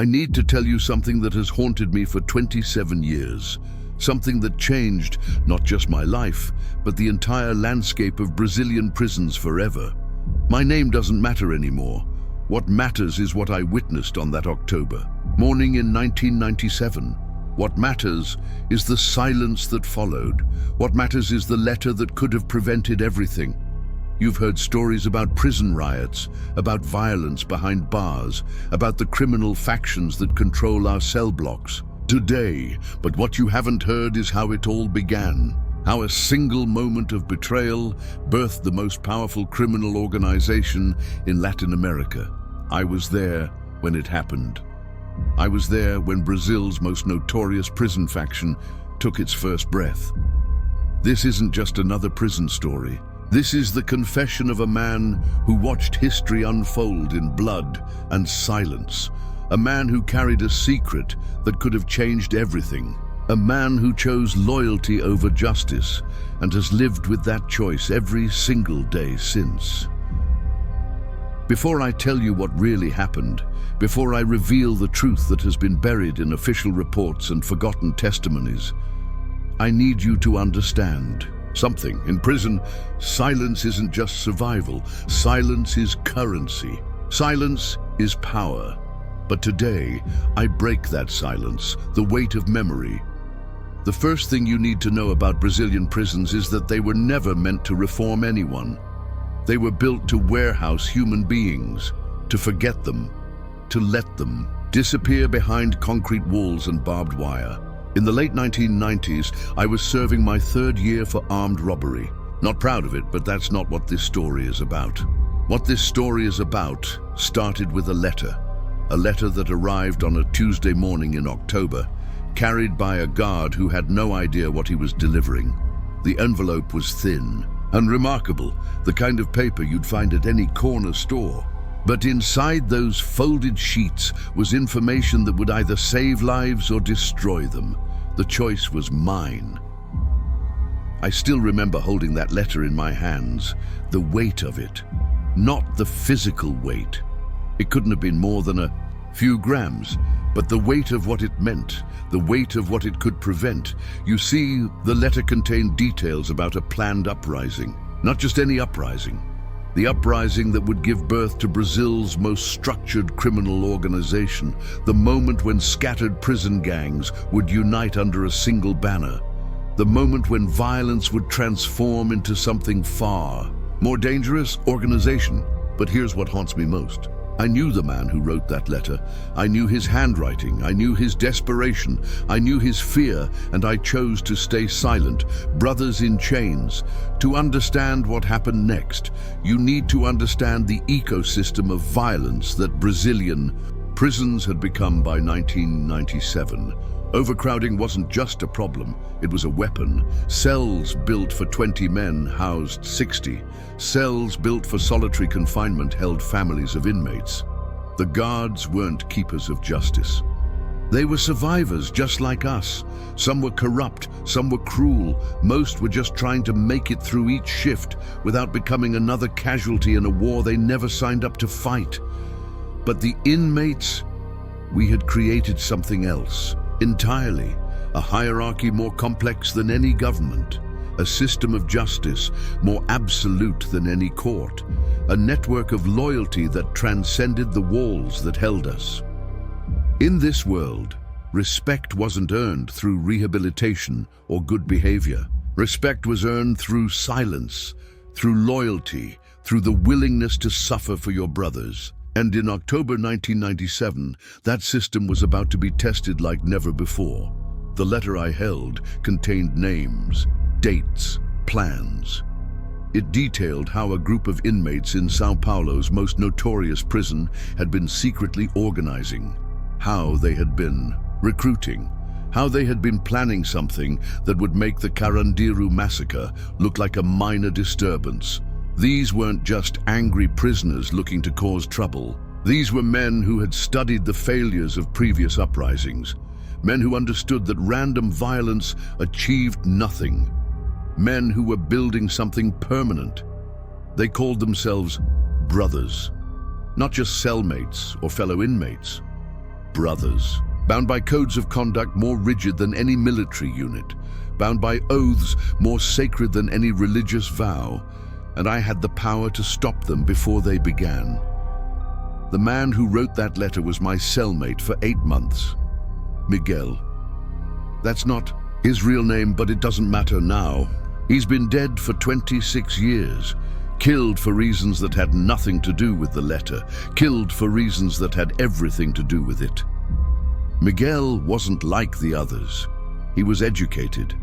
I need to tell you something that has haunted me for 27 years. Something that changed not just my life, but the entire landscape of Brazilian prisons forever. My name doesn't matter anymore. What matters is what I witnessed on that October morning in 1997. What matters is the silence that followed. What matters is the letter that could have prevented everything. You've heard stories about prison riots, about violence behind bars, about the criminal factions that control our cell blocks today. But what you haven't heard is how it all began. How a single moment of betrayal birthed the most powerful criminal organization in Latin America. I was there when it happened. I was there when Brazil's most notorious prison faction took its first breath. This isn't just another prison story. This is the confession of a man who watched history unfold in blood and silence. A man who carried a secret that could have changed everything. A man who chose loyalty over justice and has lived with that choice every single day since. Before I tell you what really happened, before I reveal the truth that has been buried in official reports and forgotten testimonies, I need you to understand something. In prison, silence isn't just survival. Silence is currency. Silence is power. But today, I break that silence, the weight of memory. The first thing you need to know about Brazilian prisons is that they were never meant to reform anyone. They were built to warehouse human beings, to forget them, to let them disappear behind concrete walls and barbed wire. In the late 1990s, I was serving my third year for armed robbery. Not proud of it, but that's not what this story is about. What this story is about started with a letter that arrived on a Tuesday morning in October, carried by a guard who had no idea what he was delivering. The envelope was thin, unremarkable, the kind of paper you'd find at any corner store. But inside those folded sheets was information that would either save lives or destroy them. The choice was mine. I still remember holding that letter in my hands, the weight of it, not the physical weight. It couldn't have been more than a few grams, but the weight of what it meant, the weight of what it could prevent. You see, the letter contained details about a planned uprising, not just any uprising. The uprising that would give birth to Brazil's most structured criminal organization, the moment when scattered prison gangs would unite under a single banner, the moment when violence would transform into something far more dangerous: organization. But here's what haunts me most. I knew the man who wrote that letter. I knew his handwriting. I knew his desperation. I knew his fear, and I chose to stay silent. Brothers in chains. To understand what happened next, you need to understand the ecosystem of violence that Brazilian prisons had become by 1997. Overcrowding wasn't just a problem, it was a weapon. Cells built for 20 men housed 60. Cells built for solitary confinement held families of inmates. The guards weren't keepers of justice. They were survivors just like us. Some were corrupt, some were cruel. Most were just trying to make it through each shift without becoming another casualty in a war they never signed up to fight. But the inmates, we had created something else. Entirely, a hierarchy more complex than any government, a system of justice more absolute than any court, a network of loyalty that transcended the walls that held us. In this world, respect wasn't earned through rehabilitation or good behavior. Respect was earned through silence, through loyalty, through the willingness to suffer for your brothers. And in October 1997, that system was about to be tested like never before. The letter I held contained names, dates, plans. It detailed how a group of inmates in Sao Paulo's most notorious prison had been secretly organizing, how they had been recruiting, how they had been planning something that would make the Carandiru massacre look like a minor disturbance. These weren't just angry prisoners looking to cause trouble. These were men who had studied the failures of previous uprisings, men who understood that random violence achieved nothing, men who were building something permanent. They called themselves brothers, not just cellmates or fellow inmates. brothers, bound by codes of conduct more rigid than any military unit, bound by oaths more sacred than any religious vow, and I had the power to stop them before they began. The man who wrote that letter was my cellmate for 8 months, Miguel. That's not his real name, but it doesn't matter now. He's been dead for 26 years, killed for reasons that had nothing to do with the letter, killed for reasons that had everything to do with it. Miguel wasn't like the others. He was educated.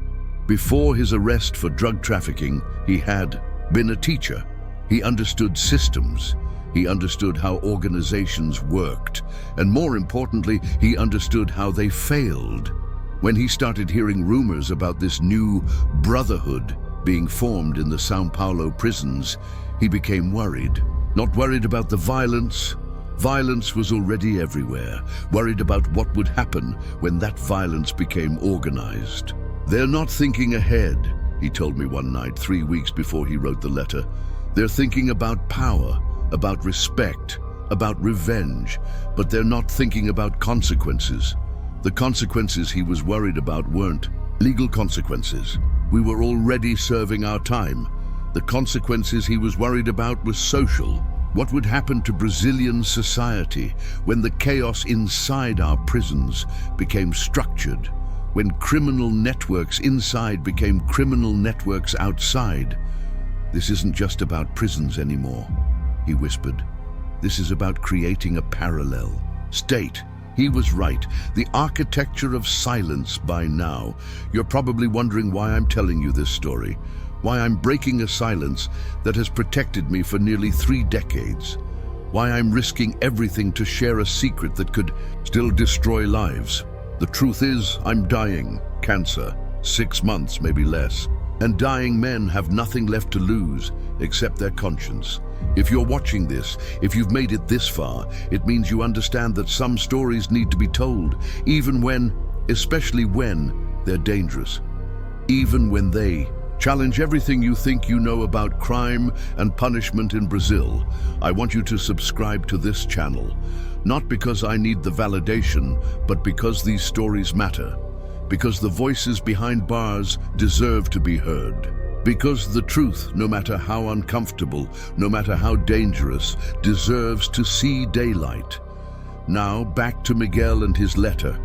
Before his arrest for drug trafficking, he had been a teacher. He understood systems. He understood how organizations worked. And more importantly, he understood how they failed. When he started hearing rumors about this new brotherhood being formed in the São Paulo prisons, he became worried. Not worried about the violence. Violence was already everywhere. Worried about what would happen when that violence became organized. They're not thinking ahead, he told me one night 3 weeks before he wrote the letter. They're thinking about power, about respect, about revenge, but they're not thinking about consequences. The consequences he was worried about weren't legal consequences. We were already serving our time. The consequences he was worried about were social. What would happen to Brazilian society when the chaos inside our prisons became structured, when criminal networks inside became criminal networks outside? This isn't just about prisons anymore, he whispered. This is about creating a parallel state. He was right. The architecture of silence by now. You're probably wondering why I'm telling you this story, why I'm breaking a silence that has protected me for nearly 3 decades, why I'm risking everything to share a secret that could still destroy lives. The truth is, I'm dying. Cancer. 6 months, maybe less. And dying men have nothing left to lose except their conscience. If you're watching this, if you've made it this far, it means you understand that some stories need to be told, even when, especially when, they're dangerous. Even when they challenge everything you think you know about crime and punishment in Brazil. I want you to subscribe to this channel, not because I need the validation, but because these stories matter. Because the voices behind bars deserve to be heard. Because the truth, no matter how uncomfortable, no matter how dangerous, deserves to see daylight. Now, back to Miguel and his letter.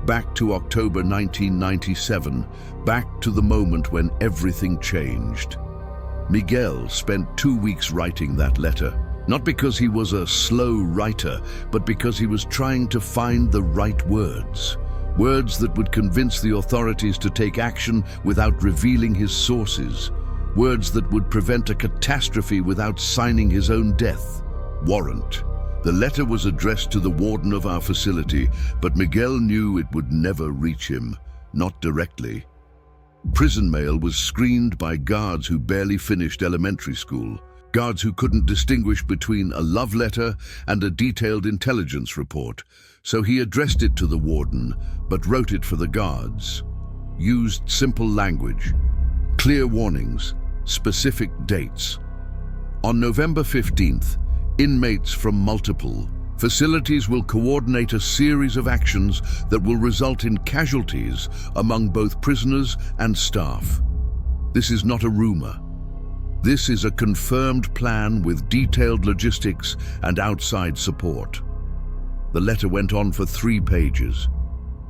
Back to October 1997. Back to the moment when everything changed. Miguel spent 2 weeks writing that letter. Not because he was a slow writer, but because he was trying to find the right words. Words that would convince the authorities to take action without revealing his sources. Words that would prevent a catastrophe without signing his own death warrant. The letter was addressed to the warden of our facility, but Miguel knew it would never reach him, not directly. Prison mail was screened by guards who barely finished elementary school. Guards who couldn't distinguish between a love letter and a detailed intelligence report. So he addressed it to the warden, but wrote it for the guards. Used simple language, clear warnings, specific dates. On November 15th, inmates from multiple facilities will coordinate a series of actions that will result in casualties among both prisoners and staff. This is not a rumor. This is a confirmed plan with detailed logistics and outside support. The letter went on for 3 pages.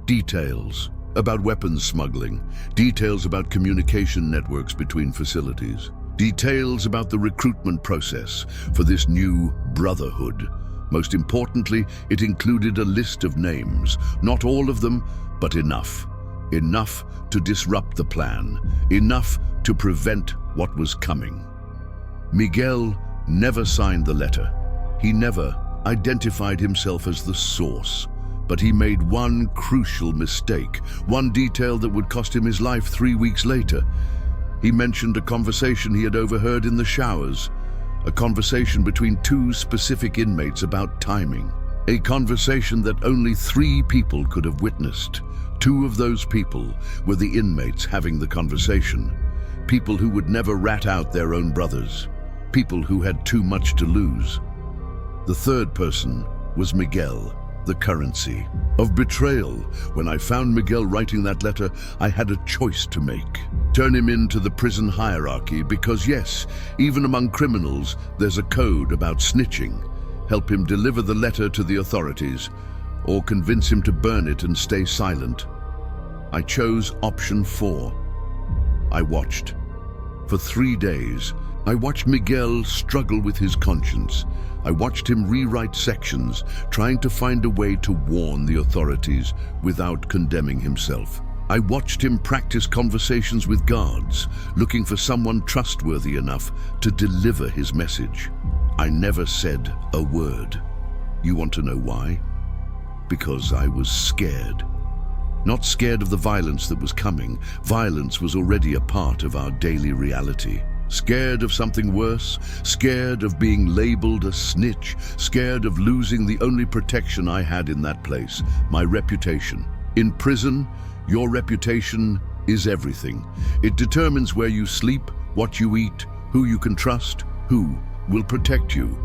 Details about weapons smuggling, details about communication networks between facilities, details about the recruitment process for this new brotherhood. Most importantly, it included a list of names, not all of them, but enough. Enough to disrupt the plan, enough to prevent what was coming. Miguel never signed the letter. He never identified himself as the source, but he made one crucial mistake, one detail that would cost him his life 3 weeks later. He mentioned a conversation he had overheard in the showers, a conversation between 2 specific inmates about timing, a conversation that only 3 people could have witnessed. 2 of those people were the inmates having the conversation, people who would never rat out their own brothers, people who had too much to lose. The 3rd person was Miguel, the currency of betrayal. When I found Miguel writing that letter, I had a choice to make. Turn him into the prison hierarchy because yes, even among criminals, there's a code about snitching. Help him deliver the letter to the authorities, or convince him to burn it and stay silent. I chose option 4. I watched. For 3 days, I watched Miguel struggle with his conscience. I watched him rewrite sections, trying to find a way to warn the authorities without condemning himself. I watched him practice conversations with guards, looking for someone trustworthy enough to deliver his message. I never said a word. You want to know why? Because I was scared. Not scared of the violence that was coming. Violence was already a part of our daily reality. Scared of something worse, scared of being labeled a snitch, scared of losing the only protection I had in that place, my reputation. In prison, your reputation is everything. It determines where you sleep, what you eat, who you can trust, who will protect you.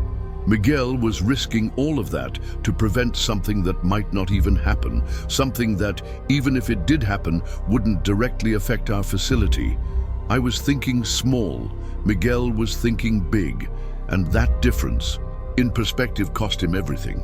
Miguel was risking all of that to prevent something that might not even happen, something that, even if it did happen, wouldn't directly affect our facility. I was thinking small, Miguel was thinking big, and that difference, in perspective, cost him everything.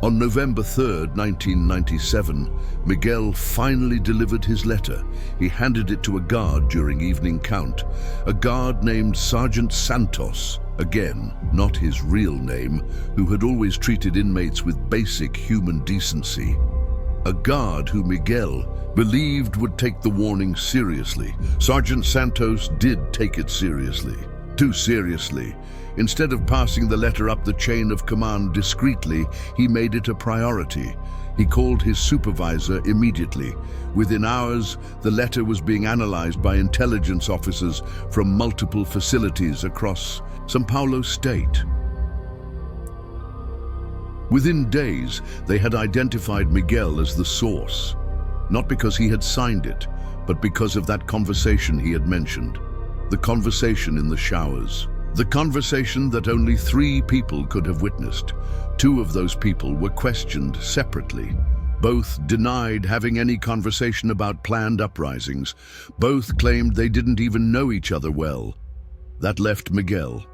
On November 3rd, 1997, Miguel finally delivered his letter. He handed it to a guard during evening count, a guard named Sergeant Santos, again, not his real name, who had always treated inmates with basic human decency. A guard who Miguel believed would take the warning seriously. Sergeant Santos did take it seriously. Too seriously. Instead of passing the letter up the chain of command discreetly, he made it a priority. He called his supervisor immediately. Within hours, the letter was being analyzed by intelligence officers from multiple facilities across São Paulo state. Within days, they had identified Miguel as the source, not because he had signed it, but because of that conversation he had mentioned. The conversation in the showers. The conversation that only 3 people could have witnessed. 2 of those people were questioned separately. Both denied having any conversation about planned uprisings. Both claimed they didn't even know each other well. That left Miguel.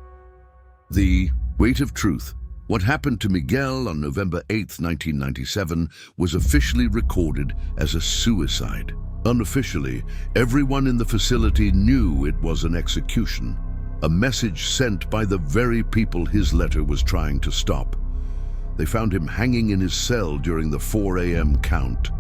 The weight of truth. What happened to Miguel on November 8, 1997 was officially recorded as a suicide. Unofficially, everyone in the facility knew it was an execution. A message sent by the very people his letter was trying to stop. They found him hanging in his cell during the 4 a.m. count,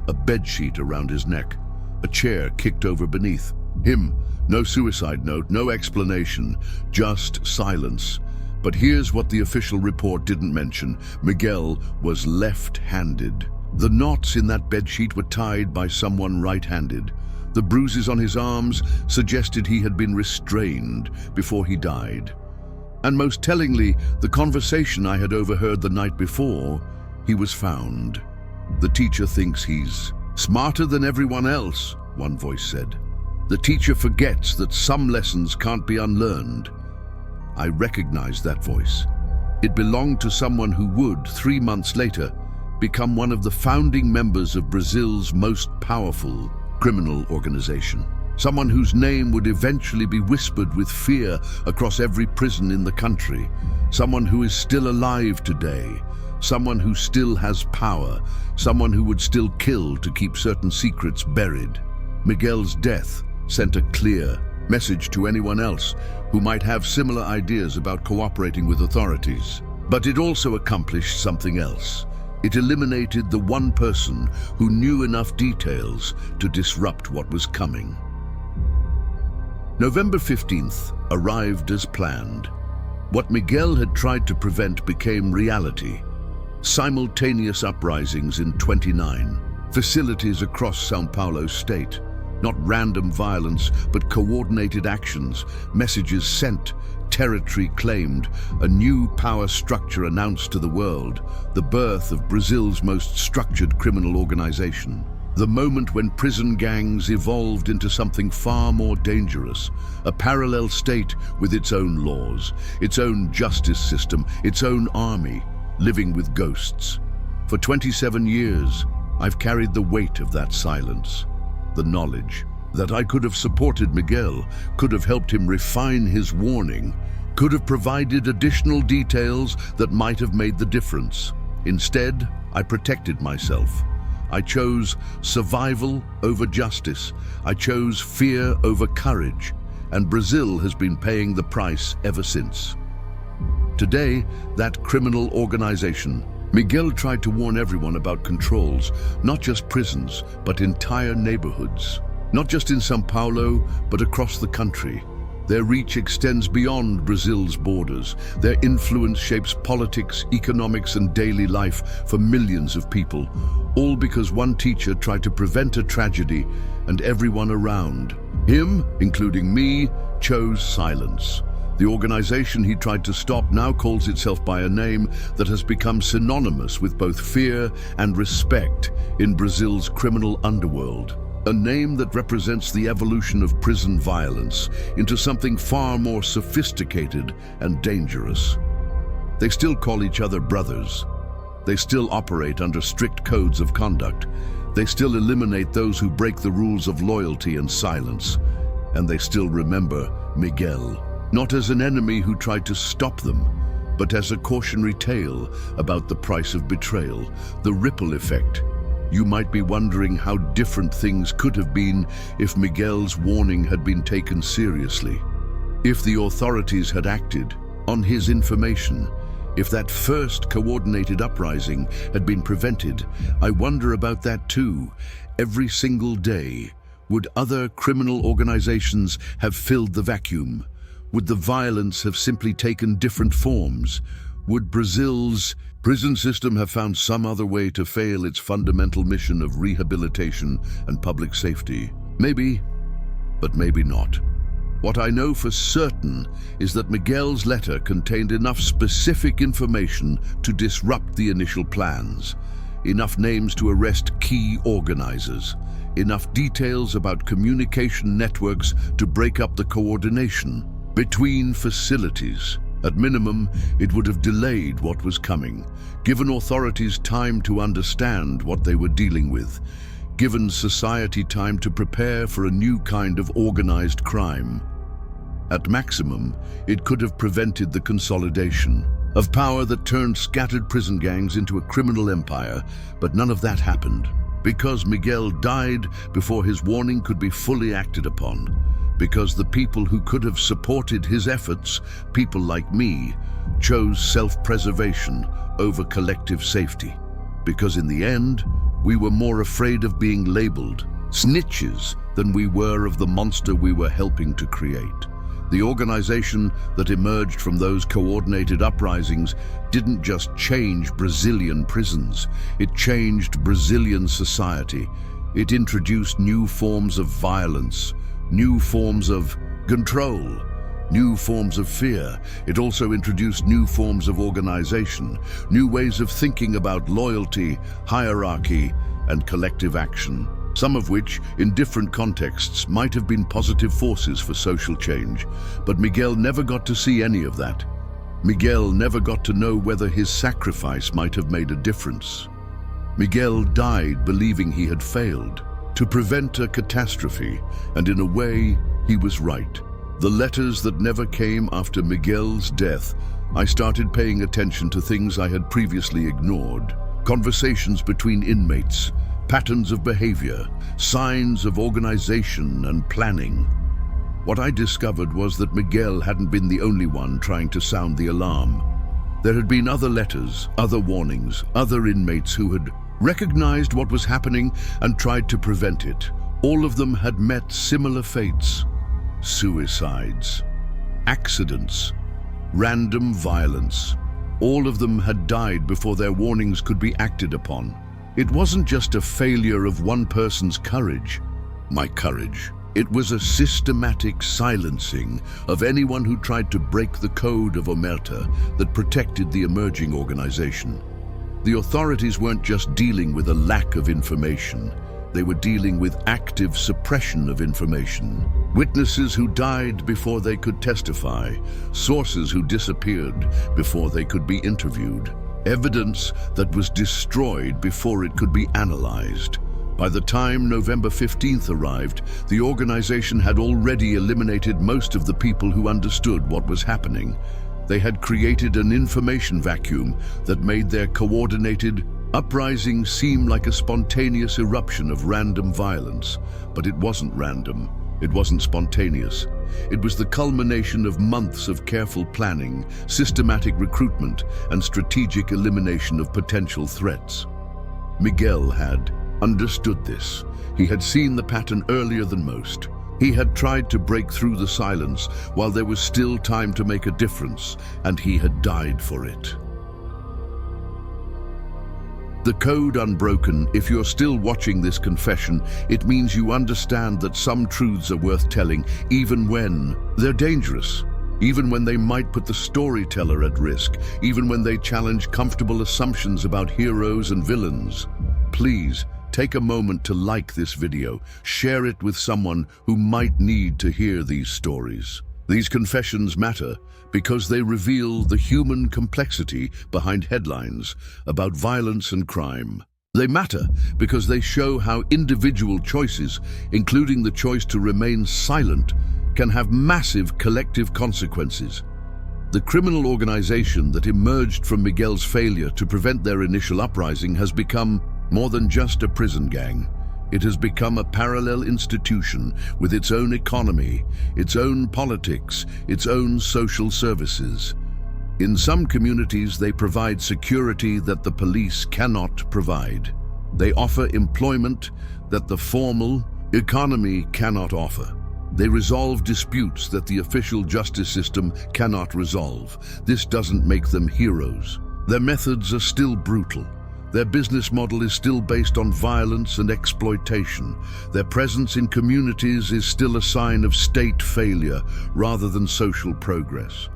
a bedsheet around his neck, a chair kicked over beneath. Him, no suicide note, no explanation, just silence. But here's what the official report didn't mention. Miguel was left-handed. The knots in that bedsheet were tied by someone right-handed. The bruises on his arms suggested he had been restrained before he died. And most tellingly, the conversation I had overheard the night before, he was found. The teacher thinks he's smarter than everyone else, one voice said. The teacher forgets that some lessons can't be unlearned. I recognized that voice. It belonged to someone who would, 3 months later, become one of the founding members of Brazil's most powerful criminal organization. Someone whose name would eventually be whispered with fear across every prison in the country. Someone who is still alive today. Someone who still has power. Someone who would still kill to keep certain secrets buried. Miguel's death sent a clear message to anyone else who might have similar ideas about cooperating with authorities. But it also accomplished something else. It eliminated the one person who knew enough details to disrupt what was coming. November 15th arrived as planned. What Miguel had tried to prevent became reality. Simultaneous uprisings in 29 facilities across São Paulo state. Not random violence, but coordinated actions, messages sent, territory claimed, a new power structure announced to the world, the birth of Brazil's most structured criminal organization. The moment when prison gangs evolved into something far more dangerous, a parallel state with its own laws, its own justice system, its own army, living with ghosts. For 27 years, I've carried the weight of that silence, the knowledge that I could have supported Miguel, could have helped him refine his warning, could have provided additional details that might have made the difference. Instead, I protected myself. I chose survival over justice. I chose fear over courage, and Brazil has been paying the price ever since. Today, that criminal organization, Miguel tried to warn everyone about controls, not just prisons, but entire neighborhoods. Not just in São Paulo, but across the country. Their reach extends beyond Brazil's borders. Their influence shapes politics, economics, and daily life for millions of people, all because one teacher tried to prevent a tragedy and everyone around him, including me, chose silence. The organization he tried to stop now calls itself by a name that has become synonymous with both fear and respect in Brazil's criminal underworld. A name that represents the evolution of prison violence into something far more sophisticated and dangerous. They still call each other brothers. They still operate under strict codes of conduct. They still eliminate those who break the rules of loyalty and silence. And they still remember Miguel, not as an enemy who tried to stop them, but as a cautionary tale about the price of betrayal, the ripple effect. You might be wondering how different things could have been if Miguel's warning had been taken seriously. If the authorities had acted on his information, if that first coordinated uprising had been prevented. I wonder about that too. Every single day, would other criminal organizations have filled the vacuum? Would the violence have simply taken different forms? Would Brazil's prison system have found some other way to fail its fundamental mission of rehabilitation and public safety? Maybe, but maybe not. What I know for certain is that Miguel's letter contained enough specific information to disrupt the initial plans, enough names to arrest key organizers, enough details about communication networks to break up the coordination between facilities. At minimum, it would have delayed what was coming, given authorities time to understand what they were dealing with, given society time to prepare for a new kind of organized crime. At maximum, it could have prevented the consolidation of power that turned scattered prison gangs into a criminal empire, but none of that happened, because Miguel died before his warning could be fully acted upon. Because the people who could have supported his efforts, people like me, chose self-preservation over collective safety. Because in the end, we were more afraid of being labeled snitches than we were of the monster we were helping to create. The organization that emerged from those coordinated uprisings didn't just change Brazilian prisons, it changed Brazilian society. It introduced new forms of violence, new forms of control, new forms of fear. It also introduced new forms of organization, new ways of thinking about loyalty, hierarchy, and collective action, some of which, in different contexts, might have been positive forces for social change. But Miguel never got to see any of that. Miguel never got to know whether his sacrifice might have made a difference. Miguel died believing he had failed to prevent a catastrophe, and in a way, he was right. The letters that never came after Miguel's death, I started paying attention to things I had previously ignored. Conversations between inmates, patterns of behavior, signs of organization and planning. What I discovered was that Miguel hadn't been the only one trying to sound the alarm. There had been other letters, other warnings, other inmates who had recognized what was happening and tried to prevent it. All of them had met similar fates: suicides, accidents, random violence. All of them had died before their warnings could be acted upon. It wasn't just a failure of one person's courage, my courage. It was a systematic silencing of anyone who tried to break the code of Omerta that protected the emerging organization. The authorities weren't just dealing with a lack of information. They were dealing with active suppression of information. Witnesses who died before they could testify, sources who disappeared before they could be interviewed. Evidence that was destroyed before it could be analyzed. By the time November 15th arrived, the organization had already eliminated most of the people who understood what was happening. They had created an information vacuum that made their coordinated uprising seem like a spontaneous eruption of random violence. But it wasn't random. It wasn't spontaneous. It was the culmination of months of careful planning, systematic recruitment, and strategic elimination of potential threats. Miguel had understood this. He had seen the pattern earlier than most. He had tried to break through the silence while there was still time to make a difference, and he had died for it. The code unbroken. If you're still watching this confession, it means you understand that some truths are worth telling, even when they're dangerous, even when they might put the storyteller at risk, even when they challenge comfortable assumptions about heroes and villains. Please, take a moment to like this video, share it with someone who might need to hear these stories. These confessions matter because they reveal the human complexity behind headlines about violence and crime. They matter because they show how individual choices, including the choice to remain silent, can have massive collective consequences. The criminal organization that emerged from Miguel's failure to prevent their initial uprising has become more than just a prison gang. It has become a parallel institution with its own economy, its own politics, its own social services. In some communities, they provide security that the police cannot provide. They offer employment that the formal economy cannot offer. They resolve disputes that the official justice system cannot resolve. This doesn't make them heroes. Their methods are still brutal. Their business model is still based on violence and exploitation. Their presence in communities is still a sign of state failure rather than social progress.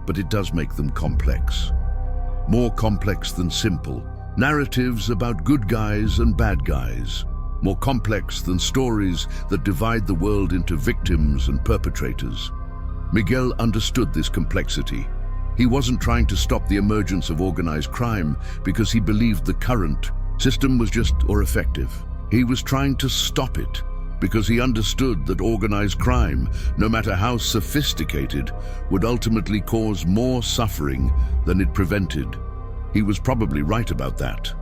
But it does make them complex. More complex than simple. Narratives about good guys and bad guys. More complex than stories that divide the world into victims and perpetrators. Miguel understood this complexity. He wasn't trying to stop the emergence of organized crime because he believed the current system was just effective. He was trying to stop it because he understood that organized crime, no matter how sophisticated, would ultimately cause more suffering than it prevented. He was probably right about that.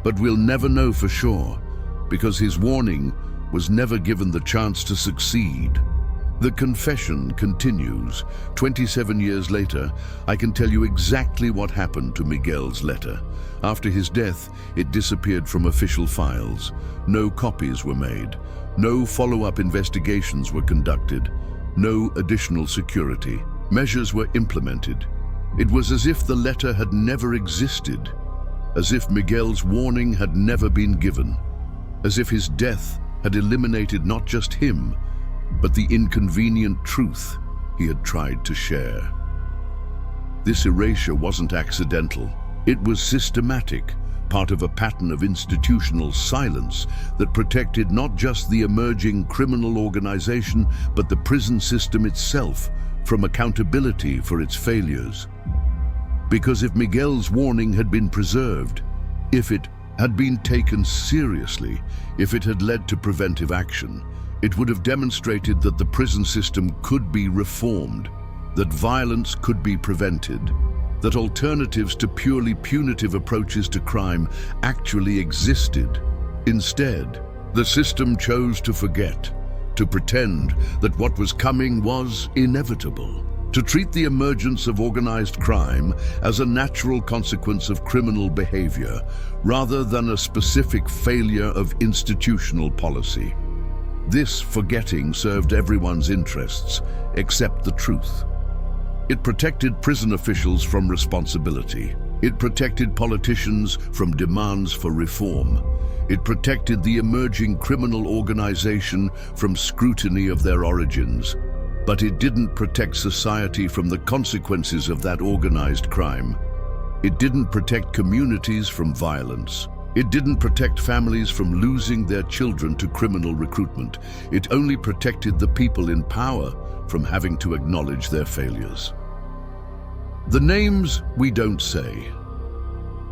But we'll never know for sure because his warning was never given the chance to succeed. The confession continues. 27 years later, I can tell you exactly what happened to Miguel's letter. After his death, it disappeared from official files. No copies were made. No follow-up investigations were conducted. No additional security measures were implemented. It was as if the letter had never existed, as if Miguel's warning had never been given, as if his death had eliminated not just him, but the inconvenient truth he had tried to share. This erasure wasn't accidental. It was systematic, part of a pattern of institutional silence that protected not just the emerging criminal organization, but the prison system itself from accountability for its failures. Because if Miguel's warning had been preserved, if it had been taken seriously, if it had led to preventive action, it would have demonstrated that the prison system could be reformed, that violence could be prevented, that alternatives to purely punitive approaches to crime actually existed. Instead, the system chose to forget, to pretend that what was coming was inevitable, to treat the emergence of organized crime as a natural consequence of criminal behavior, rather than a specific failure of institutional policy. This forgetting served everyone's interests, except the truth. It protected prison officials from responsibility. It protected politicians from demands for reform. It protected the emerging criminal organization from scrutiny of their origins. But it didn't protect society from the consequences of that organized crime. It didn't protect communities from violence. It didn't protect families from losing their children to criminal recruitment. It only protected the people in power from having to acknowledge their failures. The names we don't say.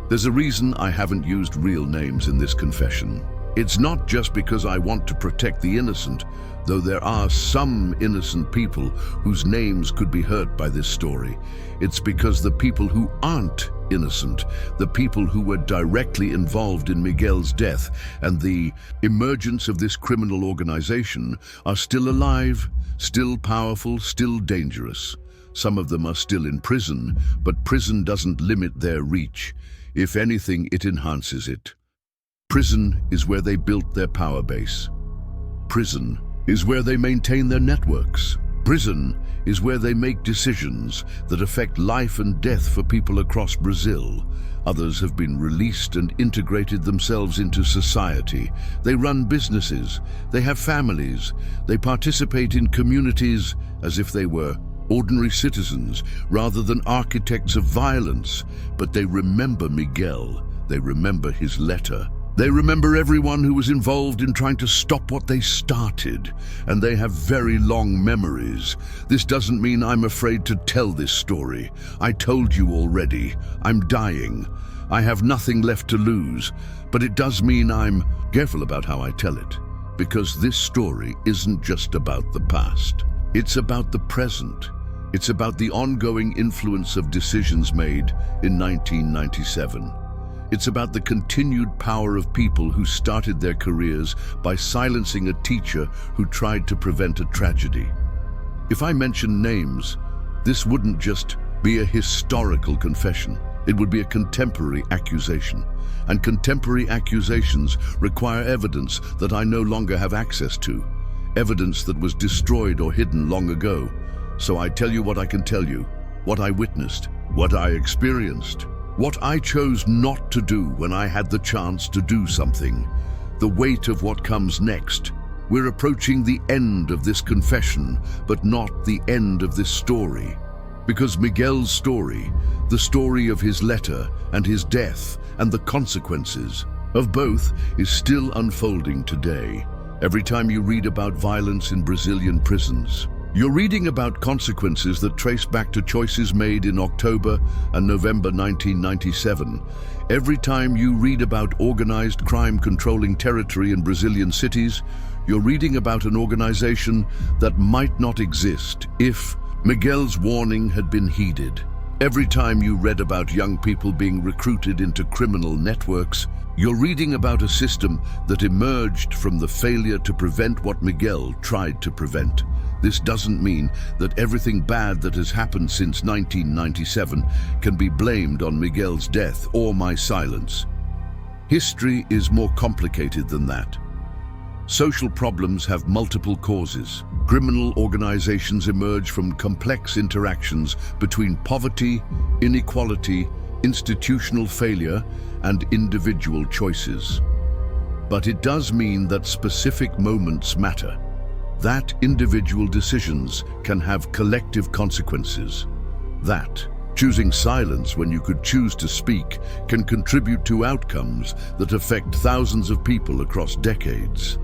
There's a reason I haven't used real names in this confession. It's not just because I want to protect the innocent, though there are some innocent people whose names could be hurt by this story. It's because the people who aren't innocent, the people who were directly involved in Miguel's death and the emergence of this criminal organization, are still alive, still powerful, still dangerous. Some of them are still in prison, but prison doesn't limit their reach. If anything, it enhances it. Prison is where they built their power base. Prison is where they maintain their networks. Prison is where they make decisions that affect life and death for people across Brazil. Others have been released and integrated themselves into society. They run businesses, they have families, they participate in communities as if they were ordinary citizens rather than architects of violence. But they remember Miguel, they remember his letter. They remember everyone who was involved in trying to stop what they started, and they have very long memories. This doesn't mean I'm afraid to tell this story. I told you already, I'm dying. I have nothing left to lose, but it does mean I'm careful about how I tell it, because this story isn't just about the past. It's about the present. It's about the ongoing influence of decisions made in 1997. It's about the continued power of people who started their careers by silencing a teacher who tried to prevent a tragedy. If I mention names, this wouldn't just be a historical confession. It would be a contemporary accusation. And contemporary accusations require evidence that I no longer have access to. Evidence that was destroyed or hidden long ago. So I tell you what I can tell you, what I witnessed, what I experienced. What I chose not to do when I had the chance to do something. The weight of what comes next. We're approaching the end of this confession, but not the end of this story. Because Miguel's story, the story of his letter and his death and the consequences of both, is still unfolding today. Every time you read about violence in Brazilian prisons, you're reading about consequences that trace back to choices made in October and November 1997. Every time you read about organized crime controlling territory in Brazilian cities, you're reading about an organization that might not exist if Miguel's warning had been heeded. Every time you read about young people being recruited into criminal networks, you're reading about a system that emerged from the failure to prevent what Miguel tried to prevent. This doesn't mean that everything bad that has happened since 1997 can be blamed on Miguel's death or my silence. History is more complicated than that. Social problems have multiple causes. Criminal organizations emerge from complex interactions between poverty, inequality, institutional failure, and individual choices. But it does mean that specific moments matter. That individual decisions can have collective consequences. That choosing silence when you could choose to speak can contribute to outcomes that affect thousands of people across decades.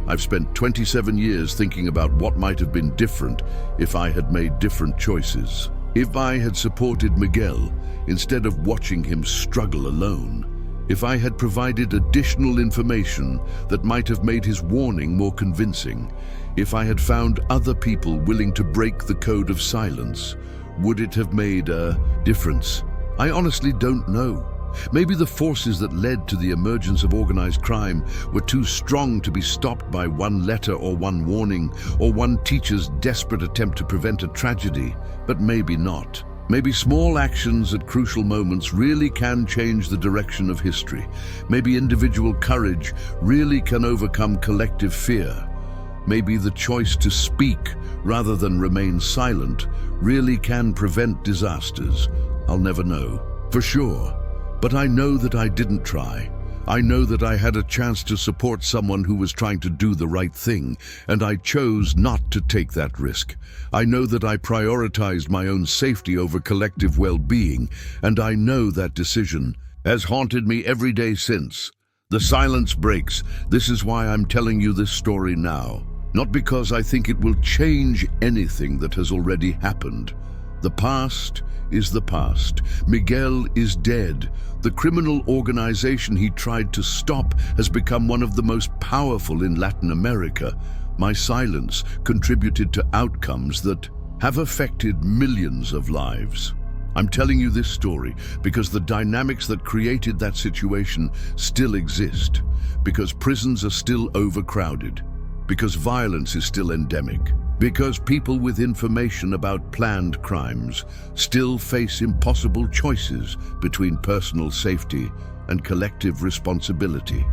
I've spent 27 years thinking about what might have been different if I had made different choices. If I had supported Miguel instead of watching him struggle alone. If I had provided additional information that might have made his warning more convincing. If I had found other people willing to break the code of silence. Would it have made a difference? I honestly don't know. Maybe the forces that led to the emergence of organized crime were too strong to be stopped by one letter or one warning or one teacher's desperate attempt to prevent a tragedy, but maybe not. Maybe small actions at crucial moments really can change the direction of history. Maybe individual courage really can overcome collective fear. Maybe the choice to speak rather than remain silent really can prevent disasters. I'll never know, for sure. But I know that I didn't try. I know that I had a chance to support someone who was trying to do the right thing, and I chose not to take that risk. I know that I prioritized my own safety over collective well-being, and I know that decision has haunted me every day since. The silence breaks. This is why I'm telling you this story now. Not because I think it will change anything that has already happened. The past is the past. Miguel is dead. The criminal organization he tried to stop has become one of the most powerful in Latin America. My silence contributed to outcomes that have affected millions of lives. I'm telling you this story because the dynamics that created that situation still exist, because prisons are still overcrowded, because violence is still endemic, because people with information about planned crimes still face impossible choices between personal safety and collective responsibility.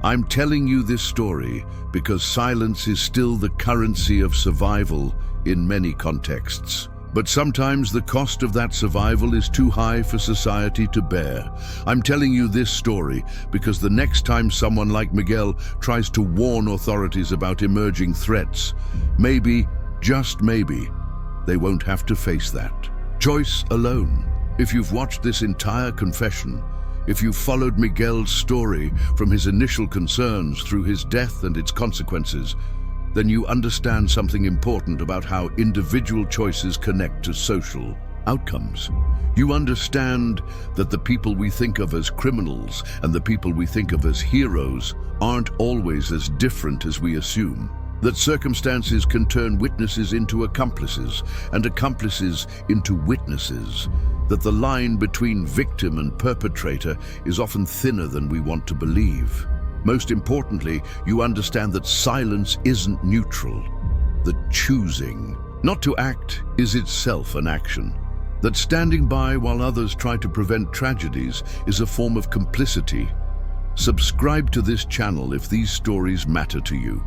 I'm telling you this story because silence is still the currency of survival in many contexts. But sometimes the cost of that survival is too high for society to bear. I'm telling you this story because the next time someone like Miguel tries to warn authorities about emerging threats, maybe, just maybe, they won't have to face that choice alone. If you've watched this entire confession, if you've followed Miguel's story from his initial concerns through his death and its consequences, then you understand something important about how individual choices connect to social outcomes. You understand that the people we think of as criminals and the people we think of as heroes aren't always as different as we assume. That circumstances can turn witnesses into accomplices and accomplices into witnesses. That the line between victim and perpetrator is often thinner than we want to believe. Most importantly, you understand that silence isn't neutral. That choosing not to act is itself an action. That standing by while others try to prevent tragedies is a form of complicity. Subscribe to this channel if these stories matter to you.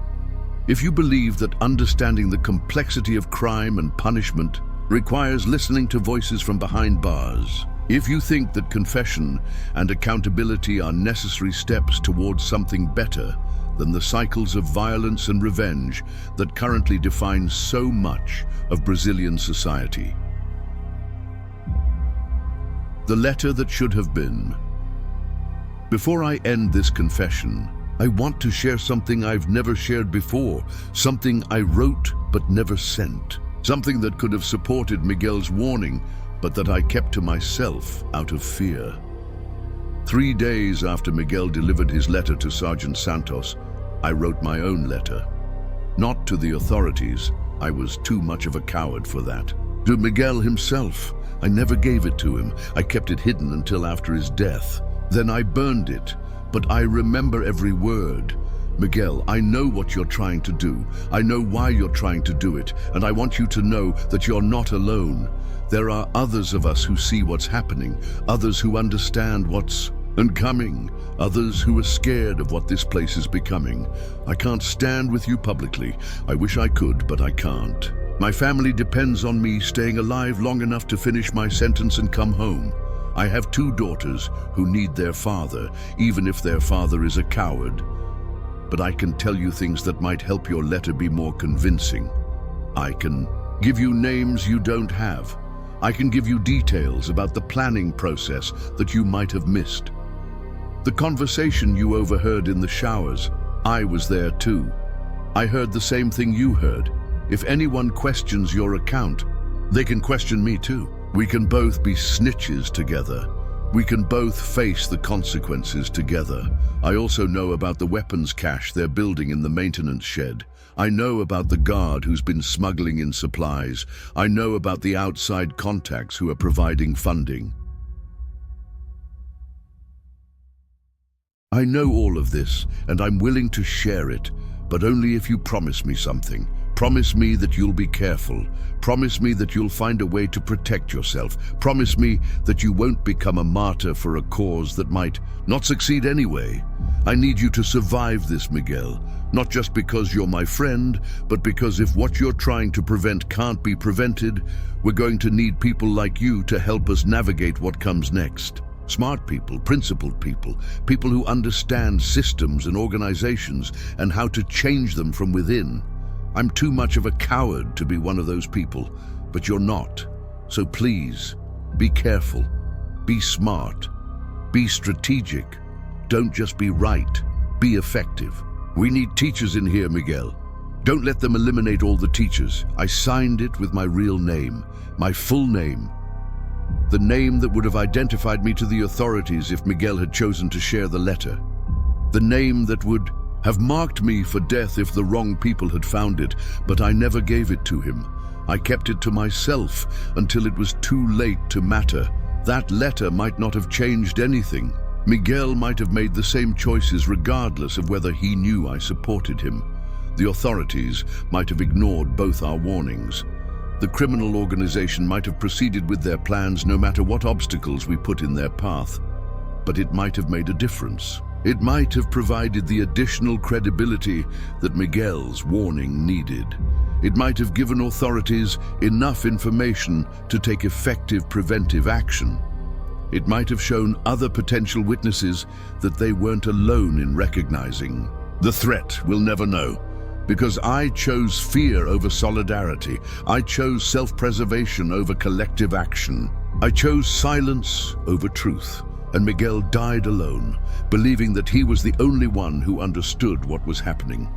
If you believe that understanding the complexity of crime and punishment requires listening to voices from behind bars. If you think that confession and accountability are necessary steps towards something better than the cycles of violence and revenge that currently define so much of Brazilian society. The letter that should have been. Before I end this confession, I want to share something I've never shared before, something I wrote but never sent, something that could have supported Miguel's warning, but that I kept to myself out of fear. 3 days after Miguel delivered his letter to Sergeant Santos, I wrote my own letter. Not to the authorities, I was too much of a coward for that. To Miguel himself, I never gave it to him. I kept it hidden until after his death. Then I burned it, but I remember every word. Miguel, I know what you're trying to do. I know why you're trying to do it, and I want you to know that you're not alone. There are others of us who see what's happening, others who understand what's coming, others who are scared of what this place is becoming. I can't stand with you publicly. I wish I could, but I can't. My family depends on me staying alive long enough to finish my sentence and come home. I have 2 daughters who need their father, even if their father is a coward. But I can tell you things that might help your letter be more convincing. I can give you names you don't have. I can give you details about the planning process that you might have missed. The conversation you overheard in the showers, I was there too. I heard the same thing you heard. If anyone questions your account, they can question me too. We can both be snitches together. We can both face the consequences together. I also know about the weapons cache they're building in the maintenance shed. I know about the guard who's been smuggling in supplies. I know about the outside contacts who are providing funding. I know all of this, and I'm willing to share it, but only if you promise me something. Promise me that you'll be careful. Promise me that you'll find a way to protect yourself. Promise me that you won't become a martyr for a cause that might not succeed anyway. I need you to survive this, Miguel. Not just because you're my friend, but because if what you're trying to prevent can't be prevented, we're going to need people like you to help us navigate what comes next. Smart people, principled people, people who understand systems and organizations and how to change them from within. I'm too much of a coward to be one of those people, but you're not. So please, be careful, be smart, be strategic. Don't just be right, be effective. We need teachers in here, Miguel. Don't let them eliminate all the teachers. I signed it with my real name, my full name. The name that would have identified me to the authorities if Miguel had chosen to share the letter. The name that would have marked me for death if the wrong people had found it, but I never gave it to him. I kept it to myself until it was too late to matter. That letter might not have changed anything. Miguel might have made the same choices regardless of whether he knew I supported him. The authorities might have ignored both our warnings. The criminal organization might have proceeded with their plans no matter what obstacles we put in their path. But it might have made a difference. It might have provided the additional credibility that Miguel's warning needed. It might have given authorities enough information to take effective preventive action. It might have shown other potential witnesses that they weren't alone in recognizing. The threat we'll never know. Because I chose fear over solidarity. I chose self-preservation over collective action. I chose silence over truth. And Miguel died alone, believing that he was the only one who understood what was happening.